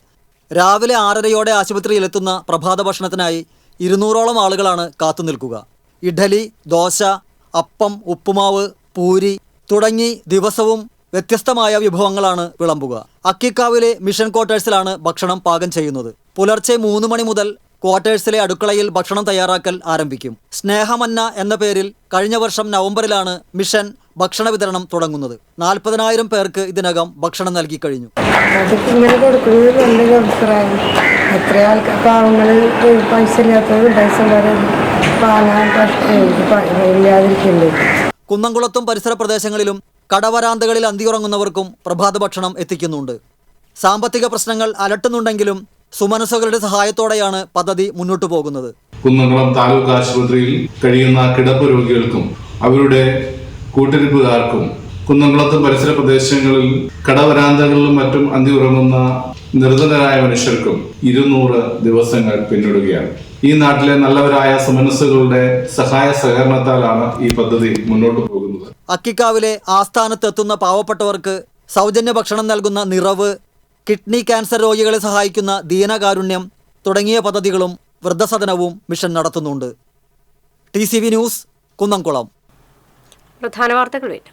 രാവിലെ 6:30 ആശുപത്രിയിലെത്തുന്ന പ്രഭാത ഭക്ഷണത്തിനായി 200ഓളം ആളുകളാണ് കാത്തുനിൽക്കുക. ഇഡ്ഡലി, ദോശ, അപ്പം, ഉപ്പുമാവ്, പൂരി തുടങ്ങി ദിവസവും വ്യത്യസ്തമായ വിഭവങ്ങളാണ് വിളമ്പുക. അക്കിക്കാവിലെ മിഷൻ ക്വാർട്ടേഴ്സിലാണ് ഭക്ഷണം പാകം ചെയ്യുന്നത്. പുലർച്ചെ 3 മണി മുതൽ ക്വാർട്ടേഴ്സിലെ അടുക്കളയിൽ ഭക്ഷണം തയ്യാറാക്കൽ ആരംഭിക്കും. സ്നേഹമന്ന എന്ന പേരിൽ കഴിഞ്ഞ വർഷം നവംബറിലാണ് മിഷൻ ഭക്ഷണ വിതരണം തുടങ്ങുന്നത്. 40,000 പേർക്ക് ഇതിനകം ഭക്ഷണം നൽകി കഴിഞ്ഞു. ഇങ്ങനെ കൊടുക്കുന്നത് നല്ലൊരു അഭിപ്രായം. എത്ര ആൾക്കാർ പാവങ്ങൾ പൈസ ഇല്ലാത്തവരും പൈസ വാങ്ങാൻ ഇല്ലാതിരിക്കുന്നുണ്ട്. കുന്നംകുളത്തും പരിസര പ്രദേശങ്ങളിലും കടവരാന്തകളിൽ അന്തിയുറങ്ങുന്നവർക്കും പ്രഭാത ഭക്ഷണം എത്തിക്കുന്നുണ്ട്. സാമ്പത്തിക പ്രശ്നങ്ങൾ അലട്ടുന്നുണ്ടെങ്കിലും സുമനസ്സുകളുടെ സഹായത്തോടെയാണ് പദ്ധതി മുന്നോട്ടു പോകുന്നത്. കുന്നംകുളം താലൂക്ക് ആശുപത്രിയിൽ കഴിയുന്ന കിടപ്പ് രോഗികൾക്കും അവരുടെ കൂട്ടിരിപ്പുകാർക്കും കുന്നംകുളത്തും പരിസര പ്രദേശങ്ങളിൽ കടവരാന്തകളിലും മറ്റും അന്തിയുറങ്ങുന്ന നിർധനരായ മനുഷ്യർക്കും 200 ദിവസങ്ങൾ പിന്നിടുകയാണ്. ഈ നാട്ടിലെ നല്ലവരായ സുമനസ്സുകളുടെ സഹായ സഹകരണത്താലാണ് ഈ പദ്ധതി മുന്നോട്ട് പോകുന്നത്. അക്കിക്കാവിലെ ആസ്ഥാനത്തെത്തുന്ന പാവപ്പെട്ടവർക്ക് സൗജന്യ ഭക്ഷണം നൽകുന്ന നിറവ്, കിഡ്നി ക്യാൻസർ രോഗികളെ സഹായിക്കുന്ന ദീനകാരുണ്യം തുടങ്ങിയ പദ്ധതികളും വൃദ്ധസദനവും മിഷൻ നടത്തുന്നുണ്ട്. TCV news, Kunnamkulam. പ്രധാന വാർത്തകൾ വീണ്ടും.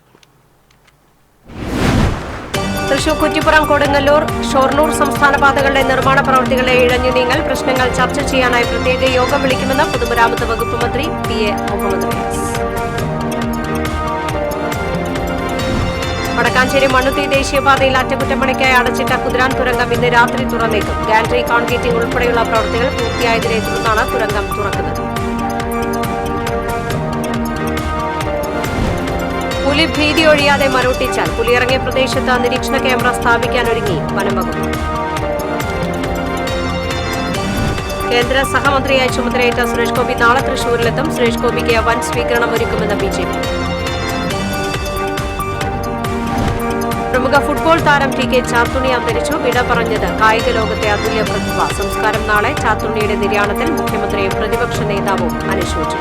തൃശൂർ കുറ്റിപ്പുറം കൊടുങ്ങല്ലൂർ ഷൊർണൂർ സംസ്ഥാന പാതകളുടെ നിർമ്മാണ പ്രവൃത്തികളെ ഇഴഞ്ഞു നീങ്ങൽ പ്രശ്നങ്ങൾ ചർച്ച ചെയ്യാനായി പ്രത്യേക യോഗം വിളിക്കുമെന്ന് പൊതുമരാമത്ത് വകുപ്പ് മന്ത്രി P.A. മുഹമ്മദ് റിയാസ്. വടക്കാഞ്ചേരി മണ്ണുത്തി ദേശീയപാതയിൽ അറ്റകുറ്റപ്പണിക്കായി അടച്ചിട്ട കുതിരാൻ തുരങ്കം ഇന്ന് രാത്രി തുറന്നേക്കും. ഗാൻട്രി കോൺക്രീറ്റിംഗ് ഉൾപ്പെടെയുള്ള പ്രവൃത്തികൾ പൂർത്തിയായതിനെ തുടർന്നാണ് തുരങ്കം തുറക്കുന്നത്. പുലി ഭീതി ഒഴിയാതെ മരോട്ടിച്ചാൽ പുലിയിറങ്ങിയ പ്രദേശത്ത് നിരീക്ഷണ ക്യാമറ സ്ഥാപിക്കാനൊരുങ്ങി വനംവകുപ്പ്. കേന്ദ്ര സഹമന്ത്രിയായി ചുമതലയേറ്റ സുരേഷ് ഗോപി നാളെ തൃശൂരിലെത്തും. സുരേഷ് ഗോപിക്ക് വൻ സ്വീകരണം ഒരുക്കുമെന്ന് BJP. പ്രമുഖ ഫുട്ബോൾ താരം T.K. ചാത്തുണ്ണി അന്തരിച്ചു. വിട പറഞ്ഞത് കായിക ലോകത്തെ അതുല്യ പ്രതിഭ. സംസ്കാരം നാളെ. ചാത്തുണ്ണിയുടെ നിര്യാണത്തിൽ മുഖ്യമന്ത്രിയും പ്രതിപക്ഷ നേതാവും അനുശോചിച്ചു.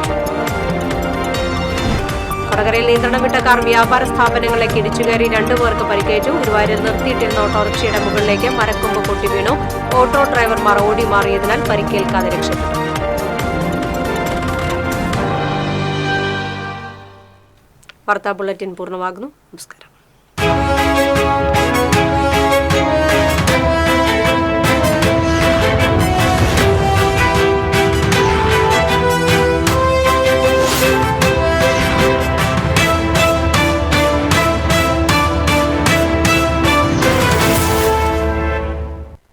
കൊടകരയിൽ നിയന്ത്രണം വിട്ട കാർ വ്യാപാര സ്ഥാപനങ്ങളിലേക്ക് ഇടിച്ചുകയറി 2 പേർക്ക് പരിക്കേറ്റു. ഗുരുവായൂരിൽ നിർത്തിയിട്ടിരുന്ന ഓട്ടോറിക്ഷയുടെ മുകളിലേക്ക് മരക്കൊമ്പ് പൊട്ടി വീണു. ഓട്ടോ ഡ്രൈവർമാർ ഓടി മാറിയതിനാൽ പരിക്കേൽക്കാതെ രക്ഷപ്പെട്ടു. വാർത്താ ബുള്ളറ്റിൻ പൂർണ്ണമാകുന്നു. നമസ്കാരം.